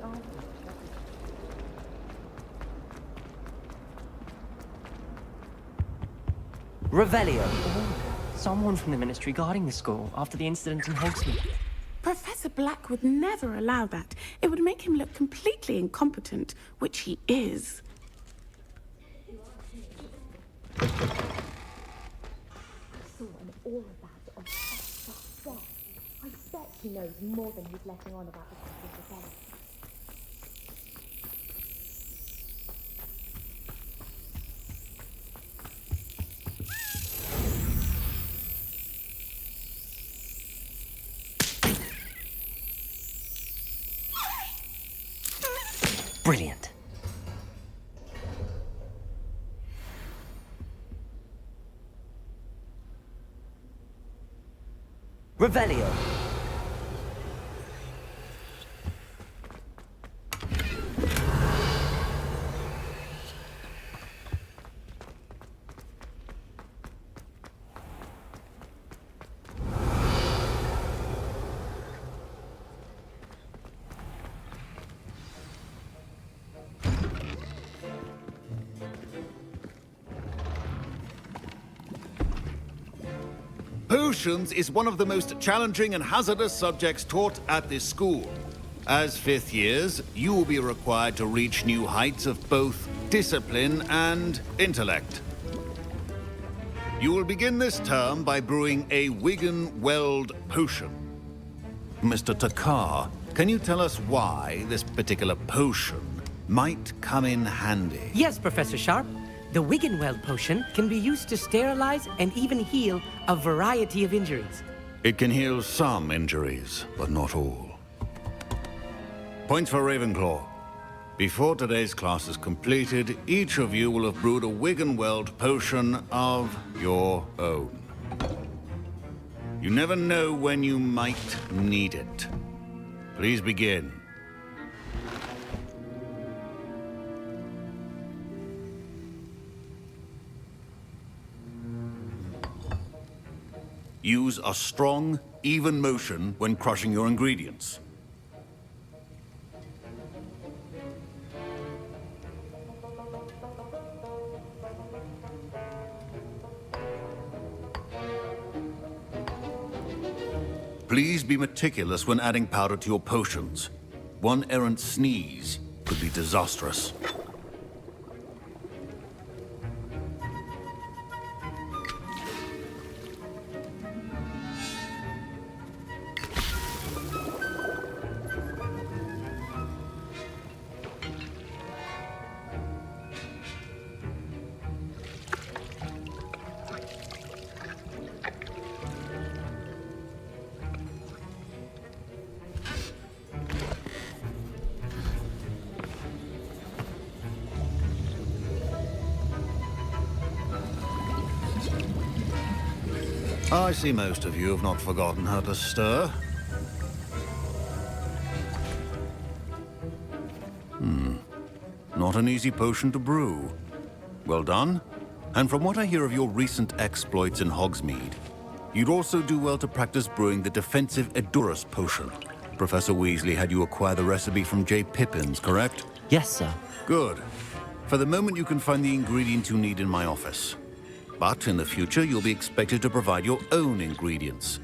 Revelio. Someone from the ministry guarding the school after the incident in Hogsmeade. Professor Black would never allow that. It would make him look completely incompetent, which he is. All of that on Professor. I bet he knows more than he's letting on about the defense. Brilliant. Revelio. Potions is one of the most challenging and hazardous subjects taught at this school. As fifth years, you will be required to reach new heights of both discipline and intellect. You will begin this term by brewing a Wigan-Weld potion. Mr. Takar, can you tell us why this particular potion might come in handy? Yes, Professor Sharp. The Wigan-Weld potion can be used to sterilize and even heal a variety of injuries. It can heal some injuries, but not all. Points for Ravenclaw. Before today's class is completed, each of you will have brewed a Wigan-Weld potion of your own. You never know when you might need it. Please begin. Use a strong, even motion when crushing your ingredients. Please be meticulous when adding powder to your potions. One errant sneeze could be disastrous. I see most of you have not forgotten how to stir. Not an easy potion to brew. Well done. And from what I hear of your recent exploits in Hogsmeade, you'd also do well to practice brewing the defensive Edurus potion. Professor Weasley had you acquire the recipe from J. Pippins, correct? Yes, sir. Good. For the moment, you can find the ingredients you need in my office. But in the future, you'll be expected to provide your own ingredients.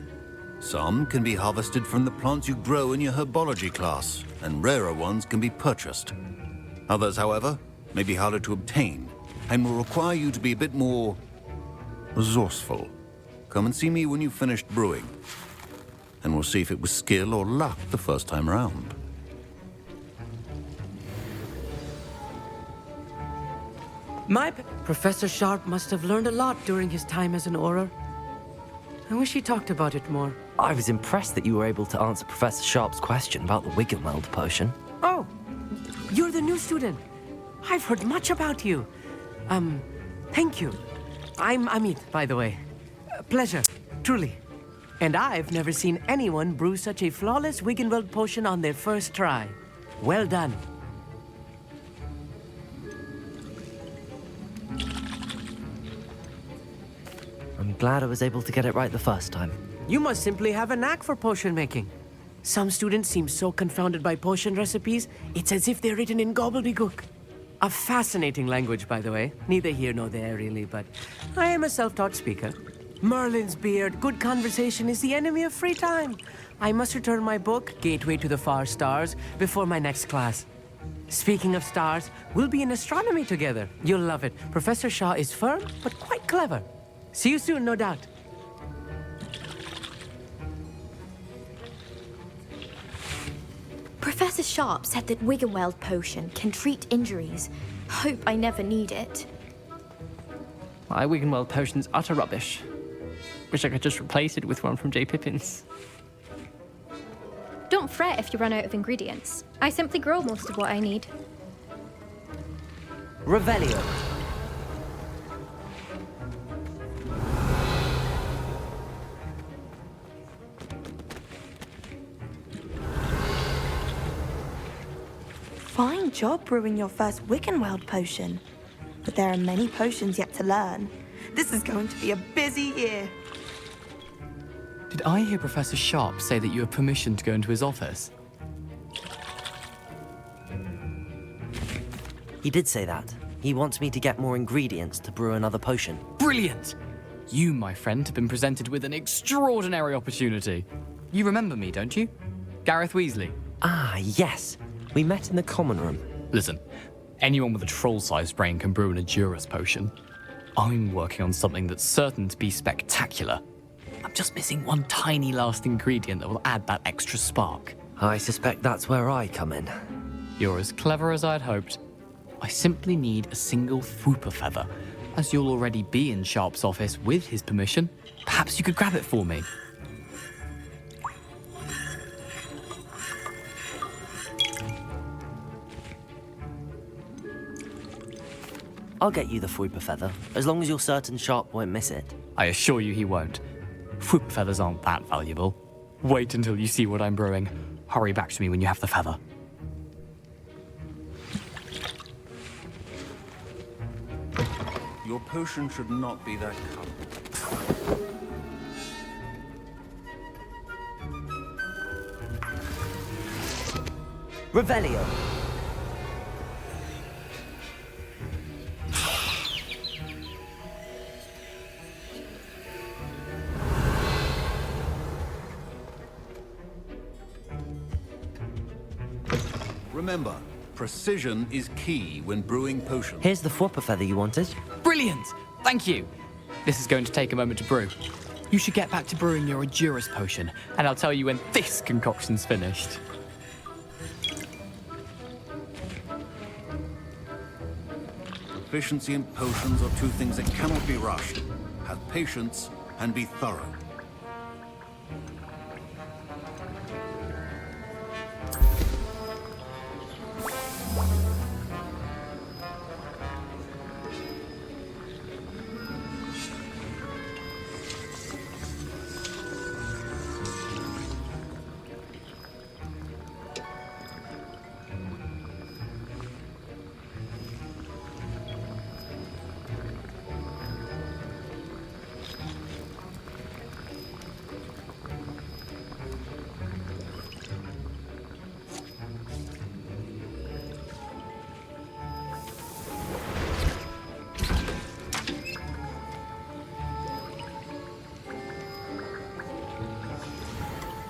Some can be harvested from the plants you grow in your herbology class, and rarer ones can be purchased. Others, however, may be harder to obtain, and will require you to be a bit more resourceful. Come and see me when you've finished brewing, and we'll see if it was skill or luck the first time around. Professor Sharp must have learned a lot during his time as an Auror. I wish he talked about it more. I was impressed that you were able to answer Professor Sharp's question about the Wigan-Weld potion. Oh, you're the new student. I've heard much about you. Thank you. I'm Amit, by the way. Pleasure, truly. And I've never seen anyone brew such a flawless Wigan-Weld potion on their first try. Well done. I'm glad I was able to get it right the first time. You must simply have a knack for potion making. Some students seem so confounded by potion recipes, it's as if they're written in gobbledygook. A fascinating language, by the way. Neither here nor there, really, but I am a self-taught speaker. Merlin's beard, good conversation is the enemy of free time. I must return my book, Gateway to the Far Stars, before my next class. Speaking of stars, we'll be in astronomy together. You'll love it. Professor Shaw is firm, but quite clever. See you soon, no doubt. Professor Sharp said that Wiggenweld potion can treat injuries. Hope I never need it. My Wiggenweld potion's utter rubbish. Wish I could just replace it with one from J. Pippin's. Don't fret if you run out of ingredients. I simply grow most of what I need. Revelio. Fine job brewing your first Wiggenweld potion. But there are many potions yet to learn. This is going to be a busy year. Did I hear Professor Sharp say that you have permission to go into his office? He did say that. He wants me to get more ingredients to brew another potion. Brilliant! You, my friend, have been presented with an extraordinary opportunity. You remember me, don't you? Gareth Weasley. Ah, yes. We met in the common room. Listen, anyone with a troll-sized brain can brew an Edurus potion. I'm working on something that's certain to be spectacular. I'm just missing one tiny last ingredient that will add that extra spark. I suspect that's where I come in. You're as clever as I'd hoped. I simply need a single Fwooper feather. As you'll already be in Sharp's office with his permission, perhaps you could grab it for me. I'll get you the Fwooper feather, as long as you're certain Sharp won't miss it. I assure you he won't. Fwooper feathers aren't that valuable. Wait until you see what I'm brewing. Hurry back to me when you have the feather. Your potion should not be that color. Revelio. Remember, precision is key when brewing potions. Here's the Fwooper feather you wanted. Brilliant! Thank you! This is going to take a moment to brew. You should get back to brewing your Edurus potion, and I'll tell you when this concoction's finished. Proficiency in potions are two things that cannot be rushed. Have patience and be thorough.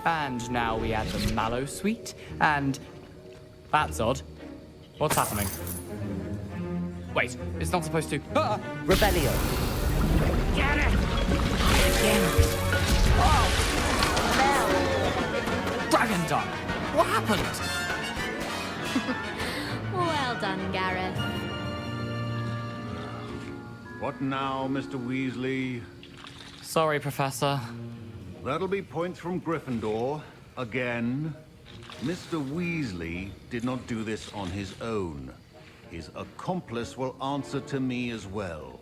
And now we add the mallow sweet, and... That's odd. What's happening? Wait, it's not supposed to... Ah! Revelio. Get it! Oh! Dragon Dung! What happened? Well done, Gareth. What now, Mr. Weasley? Sorry, Professor. That'll be points from Gryffindor. Again. Mr. Weasley did not do this on his own. His accomplice will answer to me as well.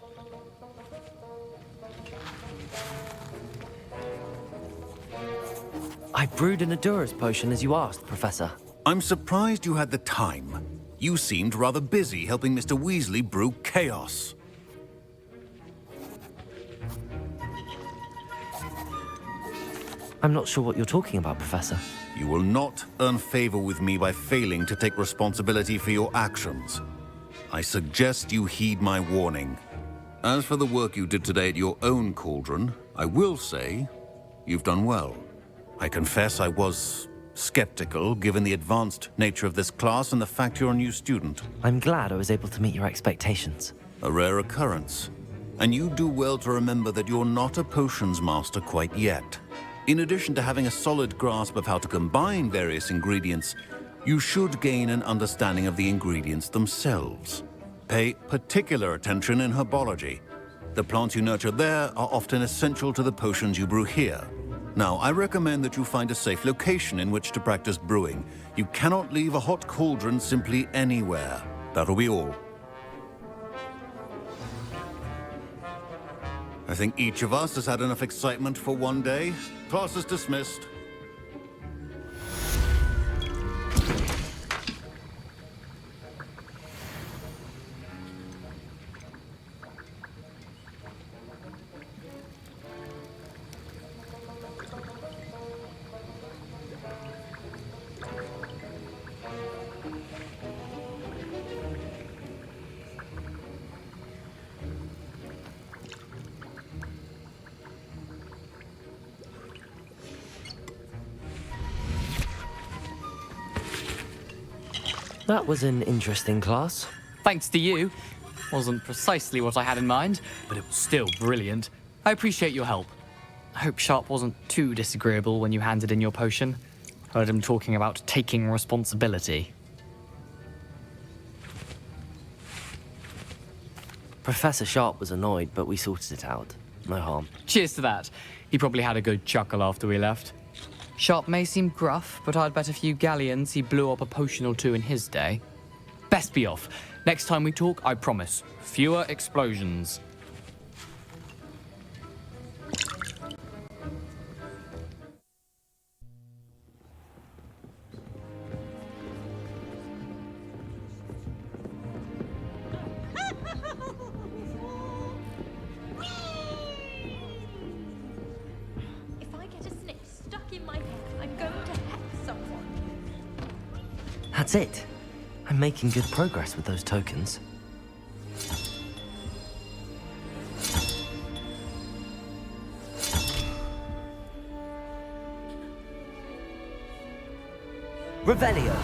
I brewed an Edurus potion as you asked, Professor. I'm surprised you had the time. You seemed rather busy helping Mr. Weasley brew chaos. I'm not sure what you're talking about, Professor. You will not earn favor with me by failing to take responsibility for your actions. I suggest you heed my warning. As for the work you did today at your own cauldron, I will say you've done well. I confess I was skeptical, given the advanced nature of this class and the fact you're a new student. I'm glad I was able to meet your expectations. A rare occurrence. And you do well to remember that you're not a potions master quite yet. In addition to having a solid grasp of how to combine various ingredients, you should gain an understanding of the ingredients themselves. Pay particular attention in herbology. The plants you nurture there are often essential to the potions you brew here. Now, I recommend that you find a safe location in which to practice brewing. You cannot leave a hot cauldron simply anywhere. That'll be all. I think each of us has had enough excitement for one day. Class is dismissed. That was an interesting class. Thanks to you. Wasn't precisely what I had in mind, but it was still brilliant. I appreciate your help. I hope Sharp wasn't too disagreeable when you handed in your potion. Heard him talking about taking responsibility. Professor Sharp was annoyed, but we sorted it out. No harm. Cheers to that. He probably had a good chuckle after we left. Sharp may seem gruff, but I'd bet a few galleons he blew up a potion or two in his day. Best be off. Next time we talk, I promise, fewer explosions. That's it. I'm making good progress with those tokens. Revelio.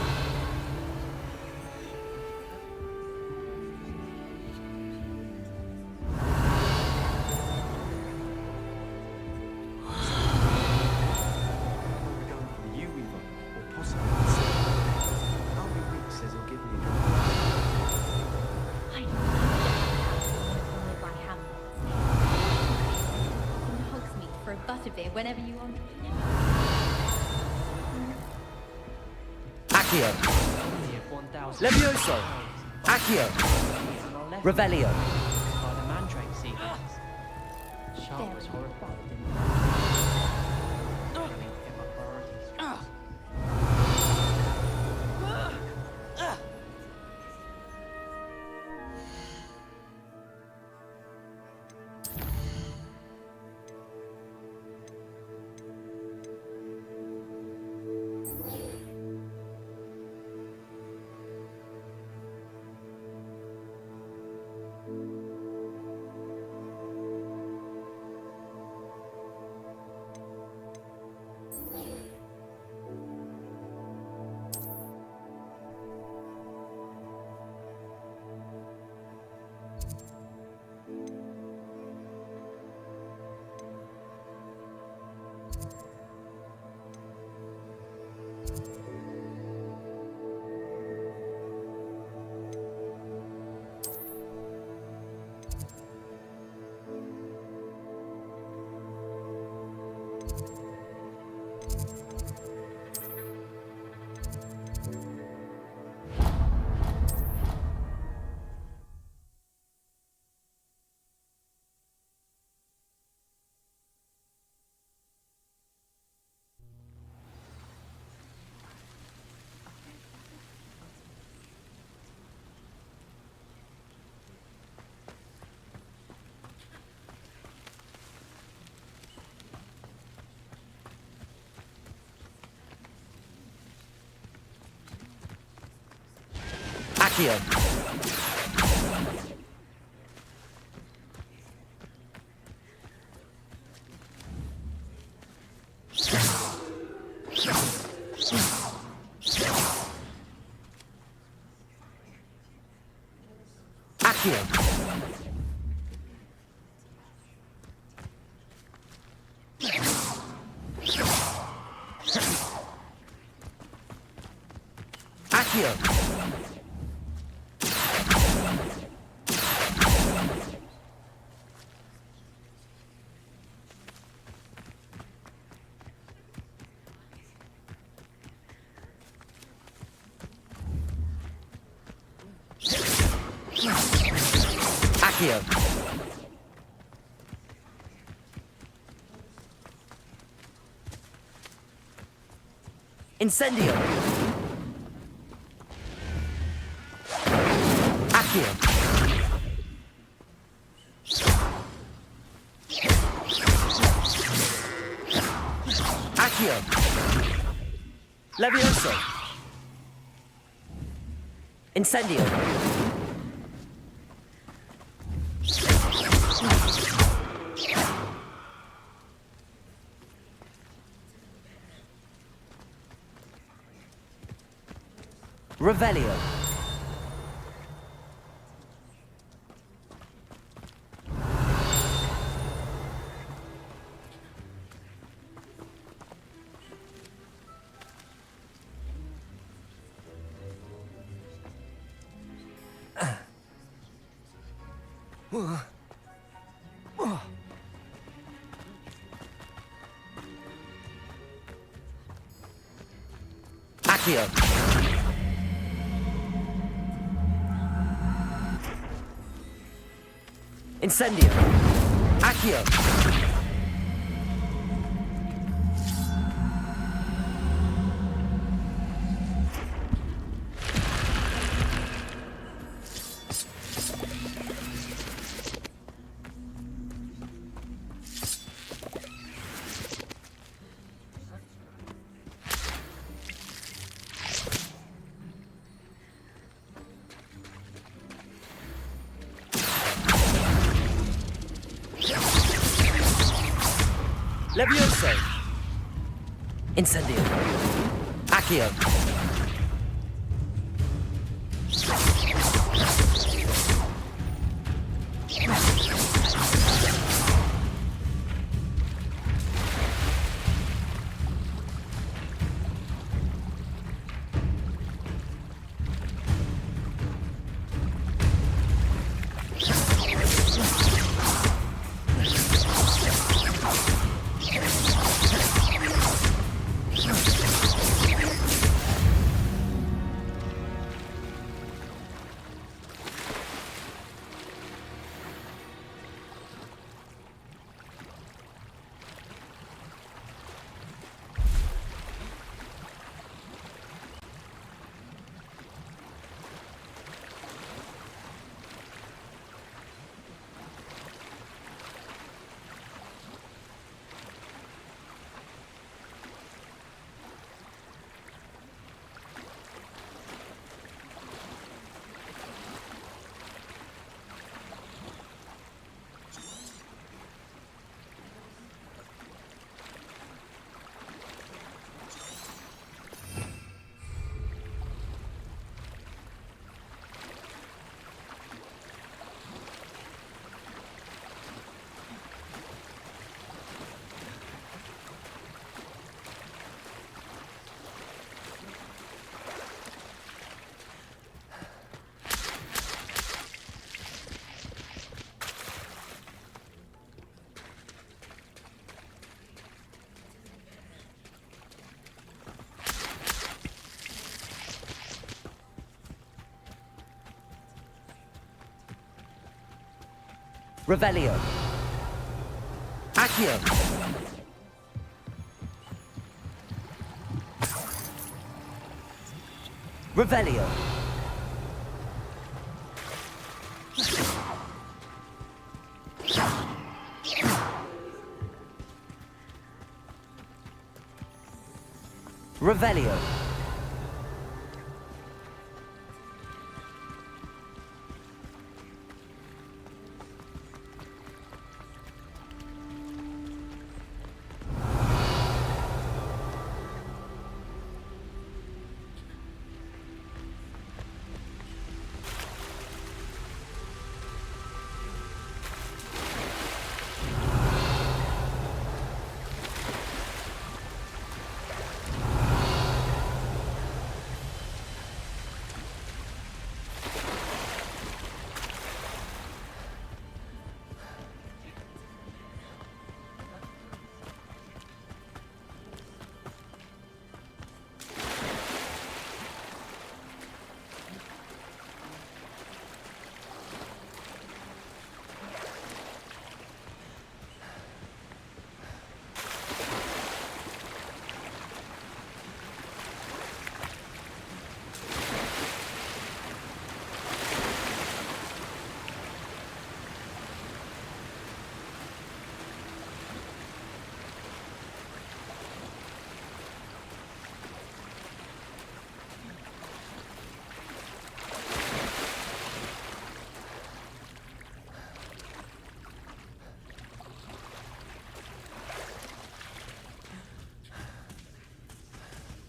Whenever you want. Accio. Levioso. Accio. Revelio. Sharp was horrified. Accio. Accio. Accio. Accio. Incendio. Accio. Accio. Levioso. Incendio. Revelio. Accio. Incendio. Accio. Levioso. Incendio. Accio. Revelio. Accio. Revelio. Revelio.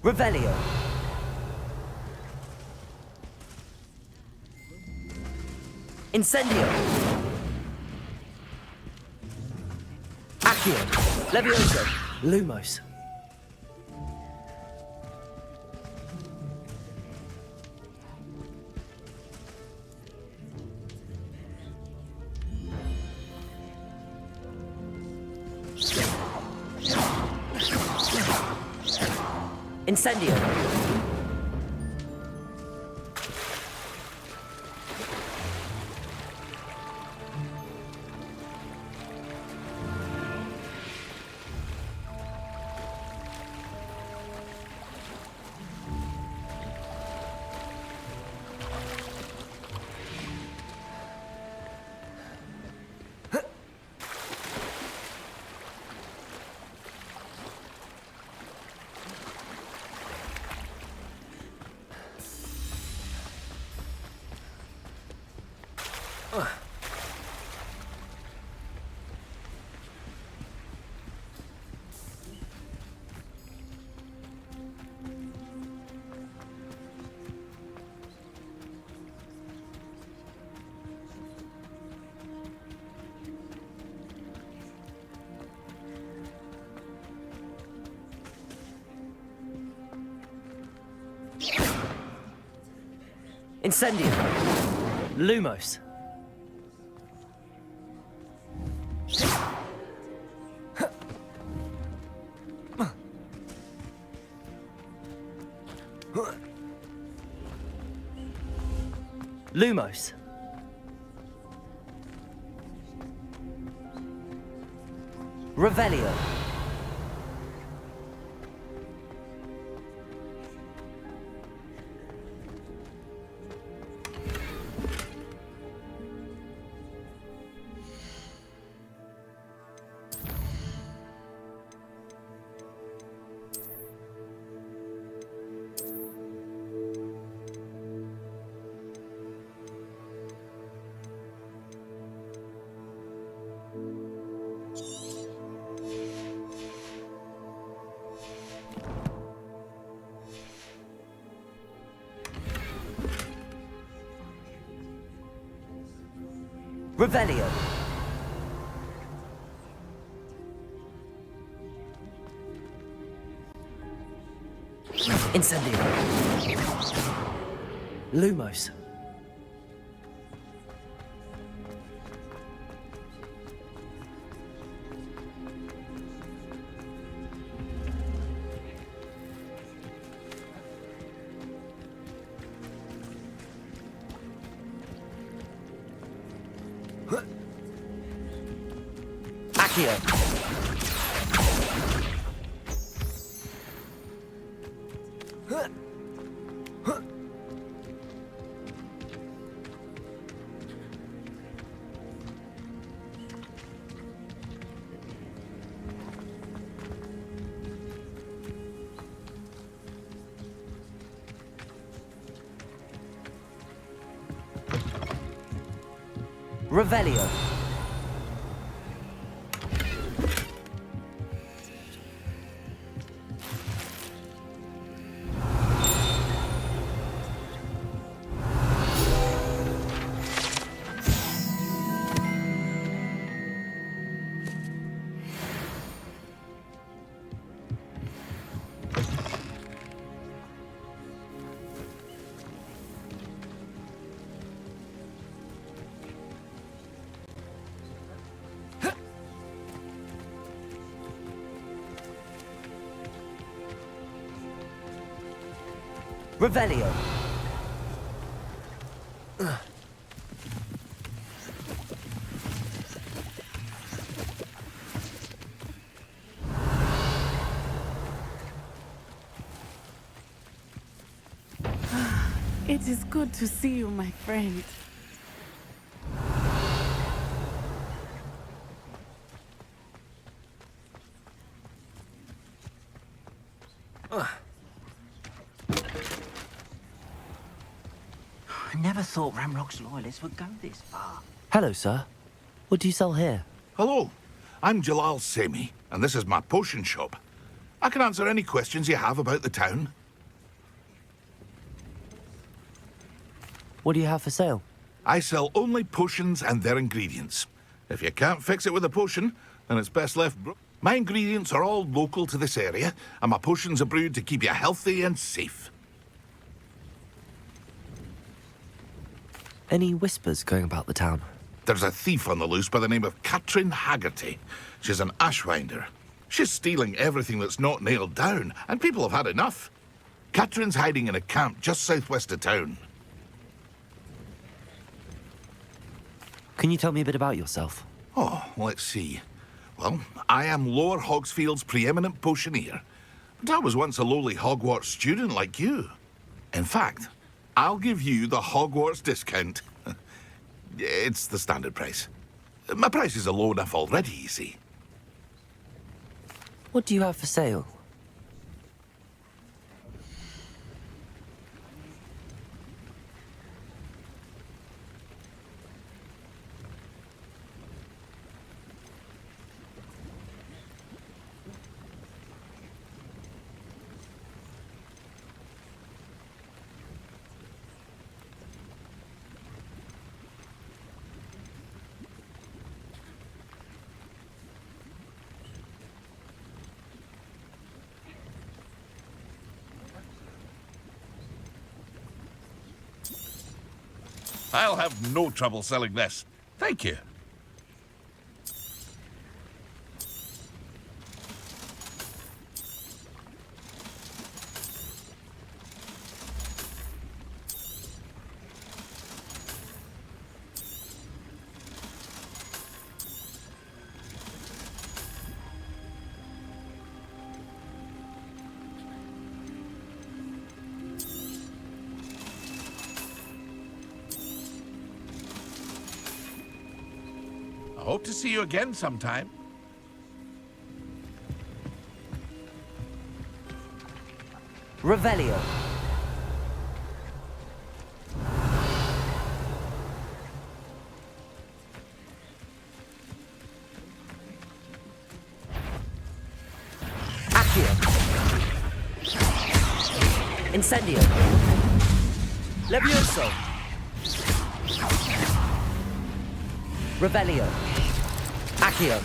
Revelio. Incendio. Accio. Levioso. Lumos. Incendio. Incendio. Lumos. Lumos. Revelio. Revelio. Incendio. Lumos. Accio. Revelio. Revelio. It is good to see you, my friend. I never thought Ramrock's loyalists would go this far. Hello, sir. What do you sell here? Hello, I'm Jalal Semi, and this is my potion shop. I can answer any questions you have about the town. What do you have for sale? I sell only potions and their ingredients. If you can't fix it with a potion, then it's best left My ingredients are all local to this area, and my potions are brewed to keep you healthy and safe. Any whispers going about the town? There's a thief on the loose by the name of Katrin Haggerty. She's an ashwinder. She's stealing everything that's not nailed down, and people have had enough. Katrin's hiding in a camp just southwest of town. Can you tell me a bit about yourself? Oh, let's see. Well, I am Lower Hogsfield's preeminent potioneer. But I was once a lowly Hogwarts student like you. In fact, I'll give you the Hogwarts discount. It's the standard price. My prices are low enough already, you see. What do you have for sale? I'll have no trouble selling this. Thank you. Hope to see you again sometime. Revelio. Accio. Incendio. Levioso. Revelio. Accio.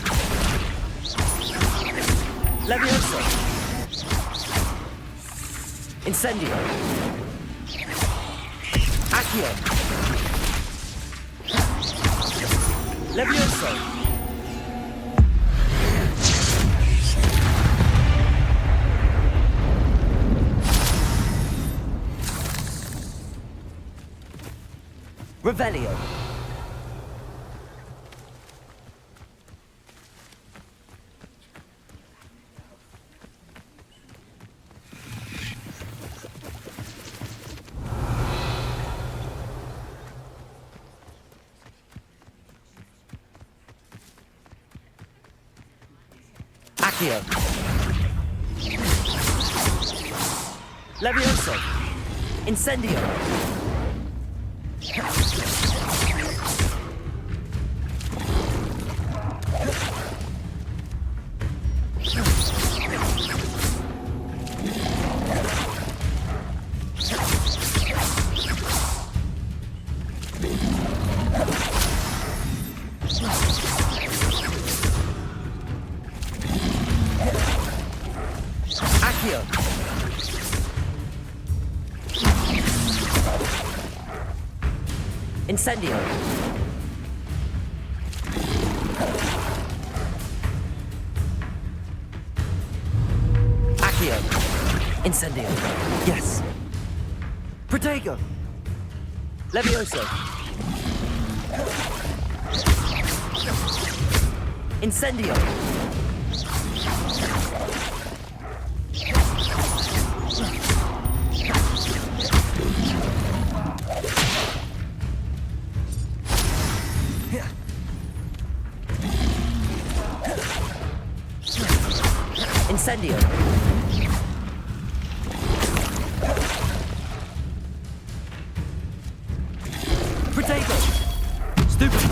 Levioso. Incendio. Accio. Levioso. Revelio. Accio. Levioso. Incendio. Incendio. Accio. Incendio. Yes. Protego. Levioso. Incendio. Incendio. Protego. Stupefy.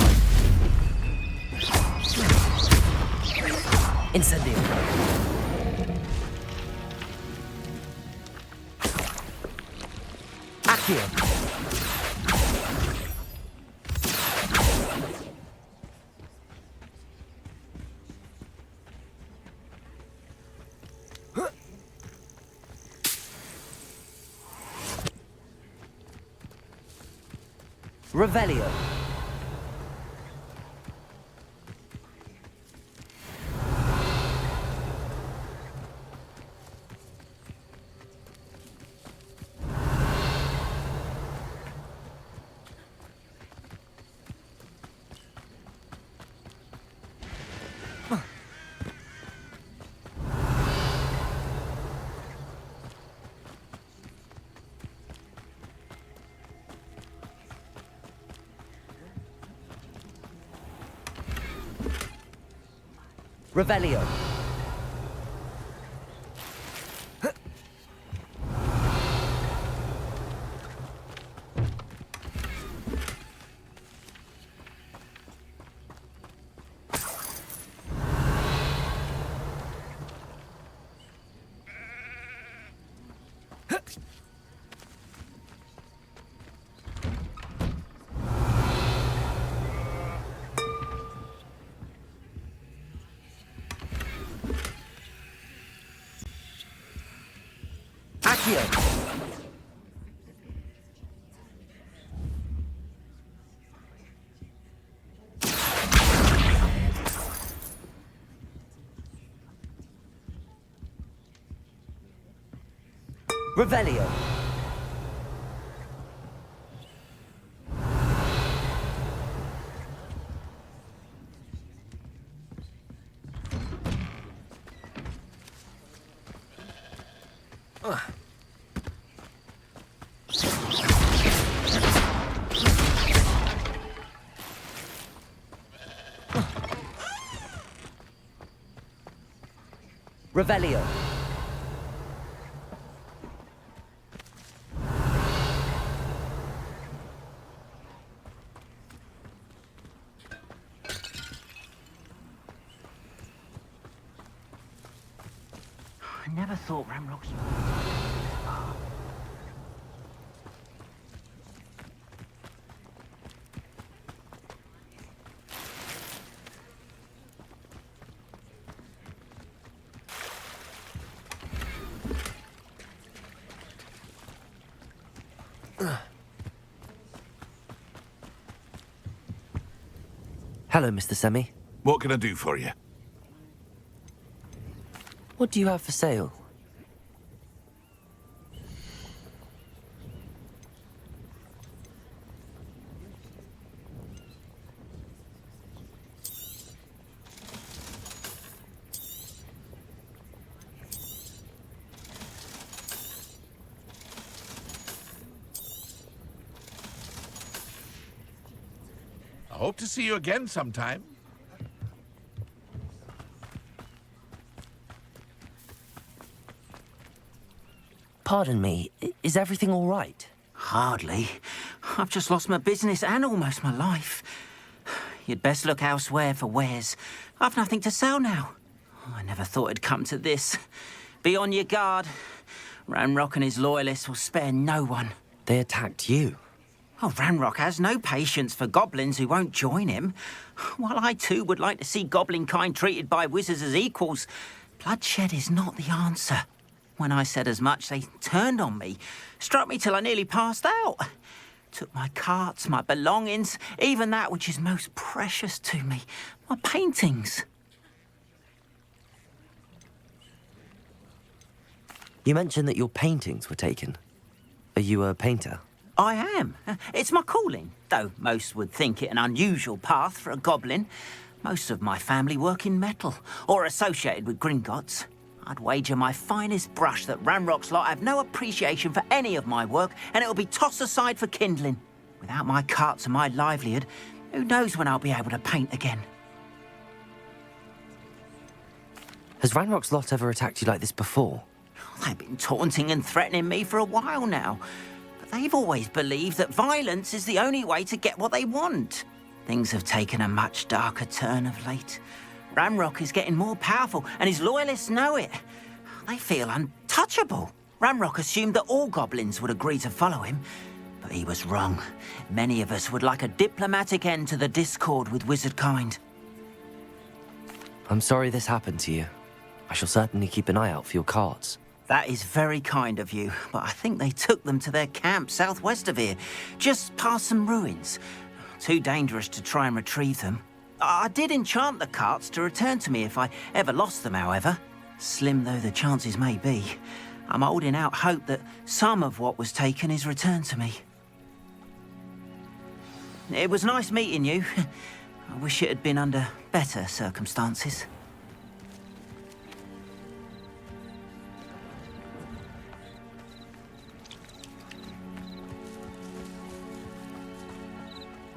Incendio. Accio. Revelio. Revelio. Revelio. Revelio. I never thought Ramrock's... Hello, Mr. Semi. What can I do for you? What do you have for sale? I hope to see you again sometime. Pardon me, is everything all right? Hardly. I've just lost my business and almost my life. You'd best look elsewhere for wares. I've nothing to sell now. I never thought it'd come to this. Be on your guard. Ranrock and his loyalists will spare no one. They attacked you? Oh, Ranrock has no patience for goblins who won't join him. While I too would like to see goblin kind treated by wizards as equals, bloodshed is not the answer. When I said as much, they turned on me, struck me till I nearly passed out. Took my carts, my belongings, even that which is most precious to me, my paintings. You mentioned that your paintings were taken. Are you a painter? I am. It's my calling, though most would think it an unusual path for a goblin. Most of my family work in metal, or associated with Gringotts. I'd wager my finest brush that Ranrock's lot have no appreciation for any of my work, and it'll be tossed aside for kindling. Without my carts and my livelihood, who knows when I'll be able to paint again? Has Ranrock's lot ever attacked you like this before? They've been taunting and threatening me for a while now. But they've always believed that violence is the only way to get what they want. Things have taken a much darker turn of late. Ranrock is getting more powerful, and his loyalists know it. They feel untouchable. Ranrock assumed that all goblins would agree to follow him, but he was wrong. Many of us would like a diplomatic end to the discord with wizard kind. I'm sorry this happened to you. I shall certainly keep an eye out for your cards. That is very kind of you, but I think they took them to their camp southwest of here, just past some ruins. Too dangerous to try and retrieve them. I did enchant the carts to return to me if I ever lost them, however. Slim though the chances may be, I'm holding out hope that some of what was taken is returned to me. It was nice meeting you. I wish it had been under better circumstances.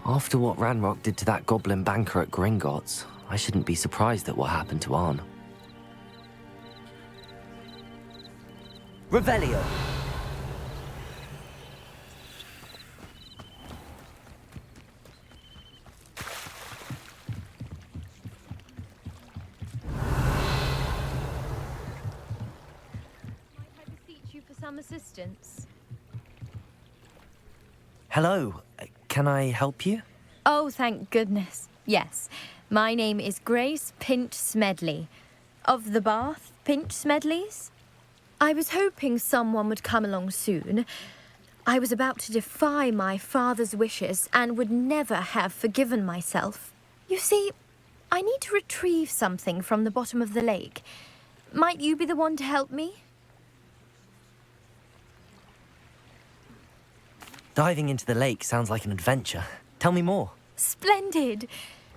After what Ranrock did to that goblin banker at Gringotts, I shouldn't be surprised at what happened to Arn. Revelio. You for some assistance. Hello, can I help you? Oh, thank goodness. Yes. My name is Grace Pinch Smedley. Of the Bath Pinch Smedleys? I was hoping someone would come along soon. I was about to defy my father's wishes and would never have forgiven myself. You see, I need to retrieve something from the bottom of the lake. Might you be the one to help me? Diving into the lake sounds like an adventure. Tell me more. Splendid!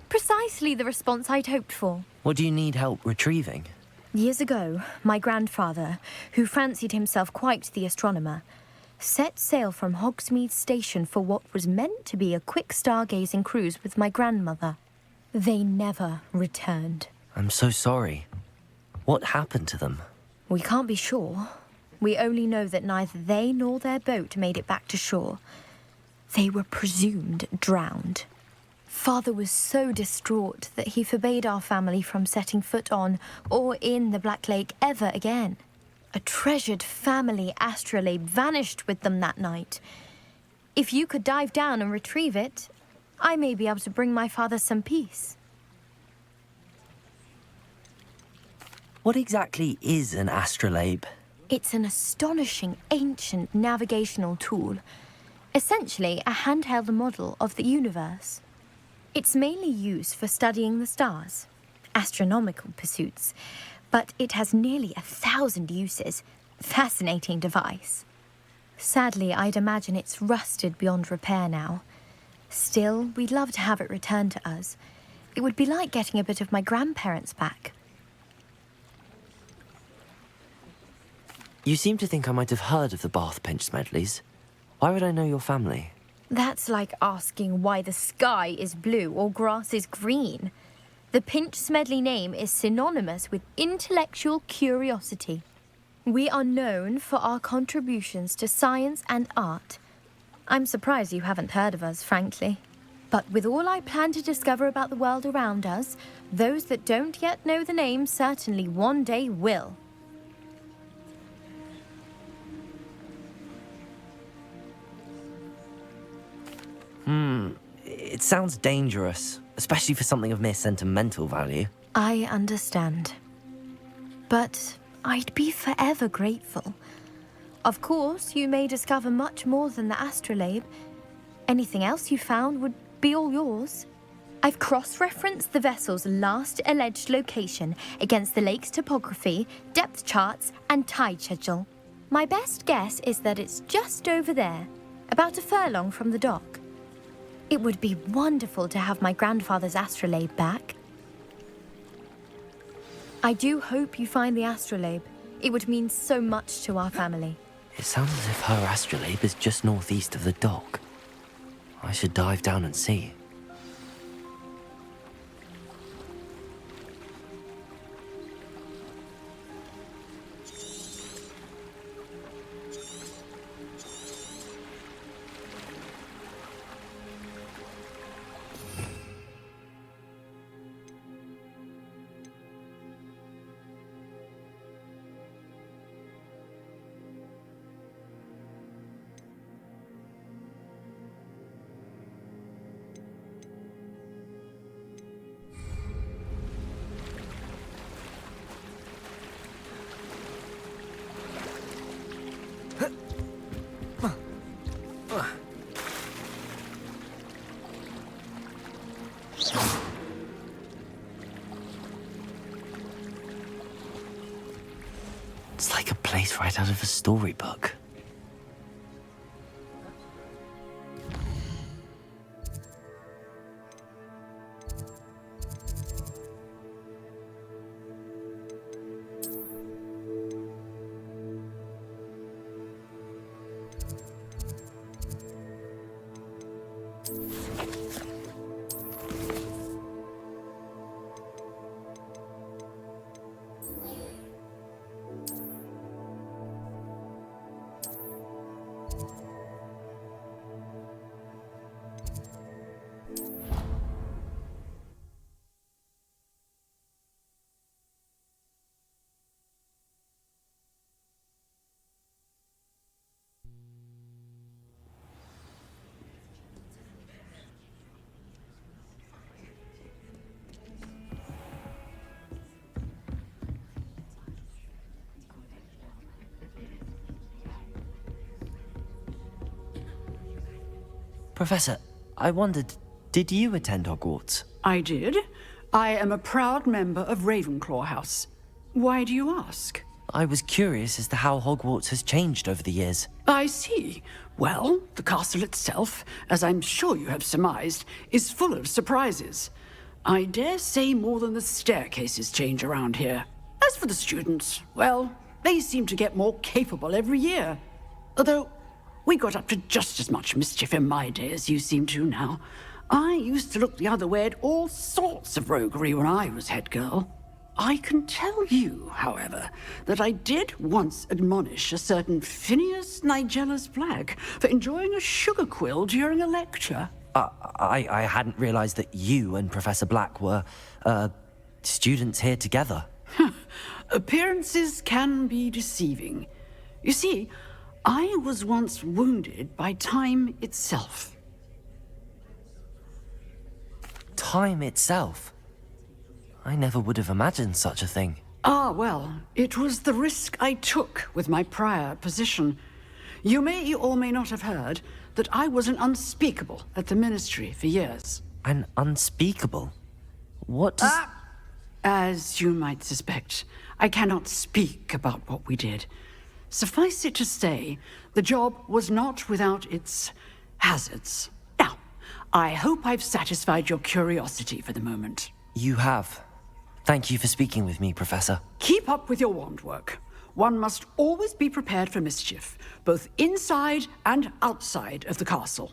Precisely the response I'd hoped for. What do you need help retrieving? Years ago, my grandfather, who fancied himself quite the astronomer, set sail from Hogsmeade Station for what was meant to be a quick stargazing cruise with my grandmother. They never returned. I'm so sorry. What happened to them? We can't be sure. We only know that neither they nor their boat made it back to shore. They were presumed drowned. Father was so distraught that he forbade our family from setting foot on or in the Black Lake ever again. A treasured family astrolabe vanished with them that night. If you could dive down and retrieve it, I may be able to bring my father some peace. What exactly is an astrolabe? It's an astonishing ancient navigational tool. Essentially, a handheld model of the universe. It's mainly used for studying the stars, astronomical pursuits, but it has nearly 1,000 uses. Fascinating device. Sadly, I'd imagine it's rusted beyond repair now. Still, we'd love to have it returned to us. It would be like getting a bit of my grandparents back. You seem to think I might have heard of the Bath Pinch Smedleys. Why would I know your family? That's like asking why the sky is blue or grass is green. The Pinch Smedley name is synonymous with intellectual curiosity. We are known for our contributions to science and art. I'm surprised you haven't heard of us, frankly. But with all I plan to discover about the world around us, those that don't yet know the name certainly one day will. It sounds dangerous, especially for something of mere sentimental value. I understand. But I'd be forever grateful. Of course, you may discover much more than the astrolabe. Anything else you found would be all yours. I've cross-referenced the vessel's last alleged location against the lake's topography, depth charts, and tide schedule. My best guess is that it's just over there, about a furlong from the dock. It would be wonderful to have my grandfather's astrolabe back. I do hope you find the astrolabe. It would mean so much to our family. It sounds as if her astrolabe is just northeast of the dock. I should dive down and see. It's like a place right out of a storybook. Professor, I wondered, did you attend Hogwarts? I did. I am a proud member of Ravenclaw House. Why do you ask? I was curious as to how Hogwarts has changed over the years. I see. Well, the castle itself, as I'm sure you have surmised, is full of surprises. I dare say more than the staircases change around here. As for the students, well, they seem to get more capable every year. Although, we got up to just as much mischief in my day as you seem to now. I used to look the other way at all sorts of roguery when I was head girl. I can tell you, however, that I did once admonish a certain Phineas Nigella's Black for enjoying a sugar quill during a lecture. I hadn't realized that you and Professor Black were, students here together. Appearances can be deceiving. You see, I was once wounded by time itself. Time itself? I never would have imagined such a thing. Ah, well, it was the risk I took with my prior position. You may or may not have heard that I was an unspeakable at the Ministry for years. An unspeakable? What does... As you might suspect, I cannot speak about what we did. Suffice it to say, the job was not without its hazards. Now, I hope I've satisfied your curiosity for the moment. You have. Thank you for speaking with me, Professor. Keep up with your wand work. One must always be prepared for mischief, both inside and outside of the castle.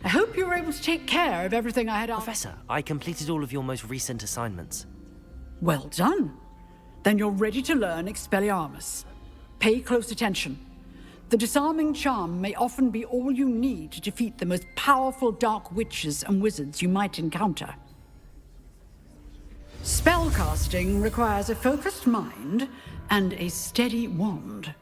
I hope you were able to take care of everything I had asked. Professor, I completed all of your most recent assignments. Well done. Then you're ready to learn Expelliarmus. Pay close attention. The disarming charm may often be all you need to defeat the most powerful dark witches and wizards you might encounter. Spellcasting requires a focused mind and a steady wand.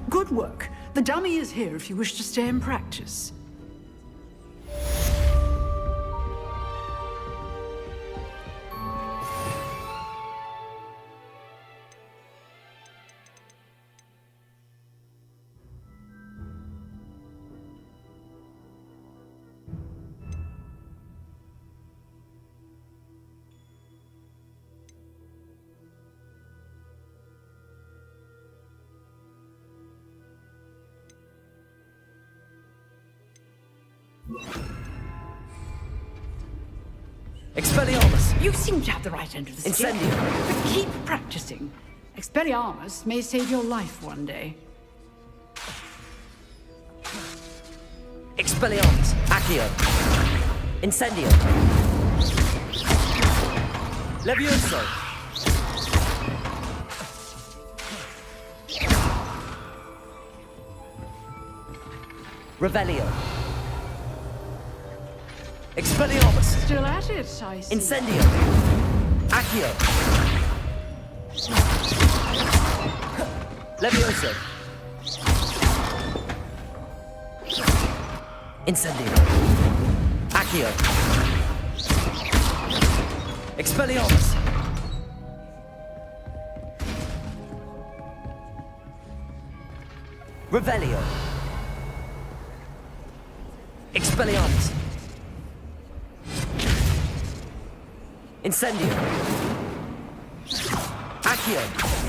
Good work. The dummy is here if you wish to stay and practice. Expelliarmus! You seem to have the right end of the stick. Incendio! But keep practicing. Expelliarmus may save your life one day. Expelliarmus! Accio! Incendio! Levioso! Revelio! Expelliarmus! Still at it, I see. Incendio! Accio! Levioso! Incendio! Accio! Expelliarmus! Revelio! Expelliarmus! Incendio! Accio!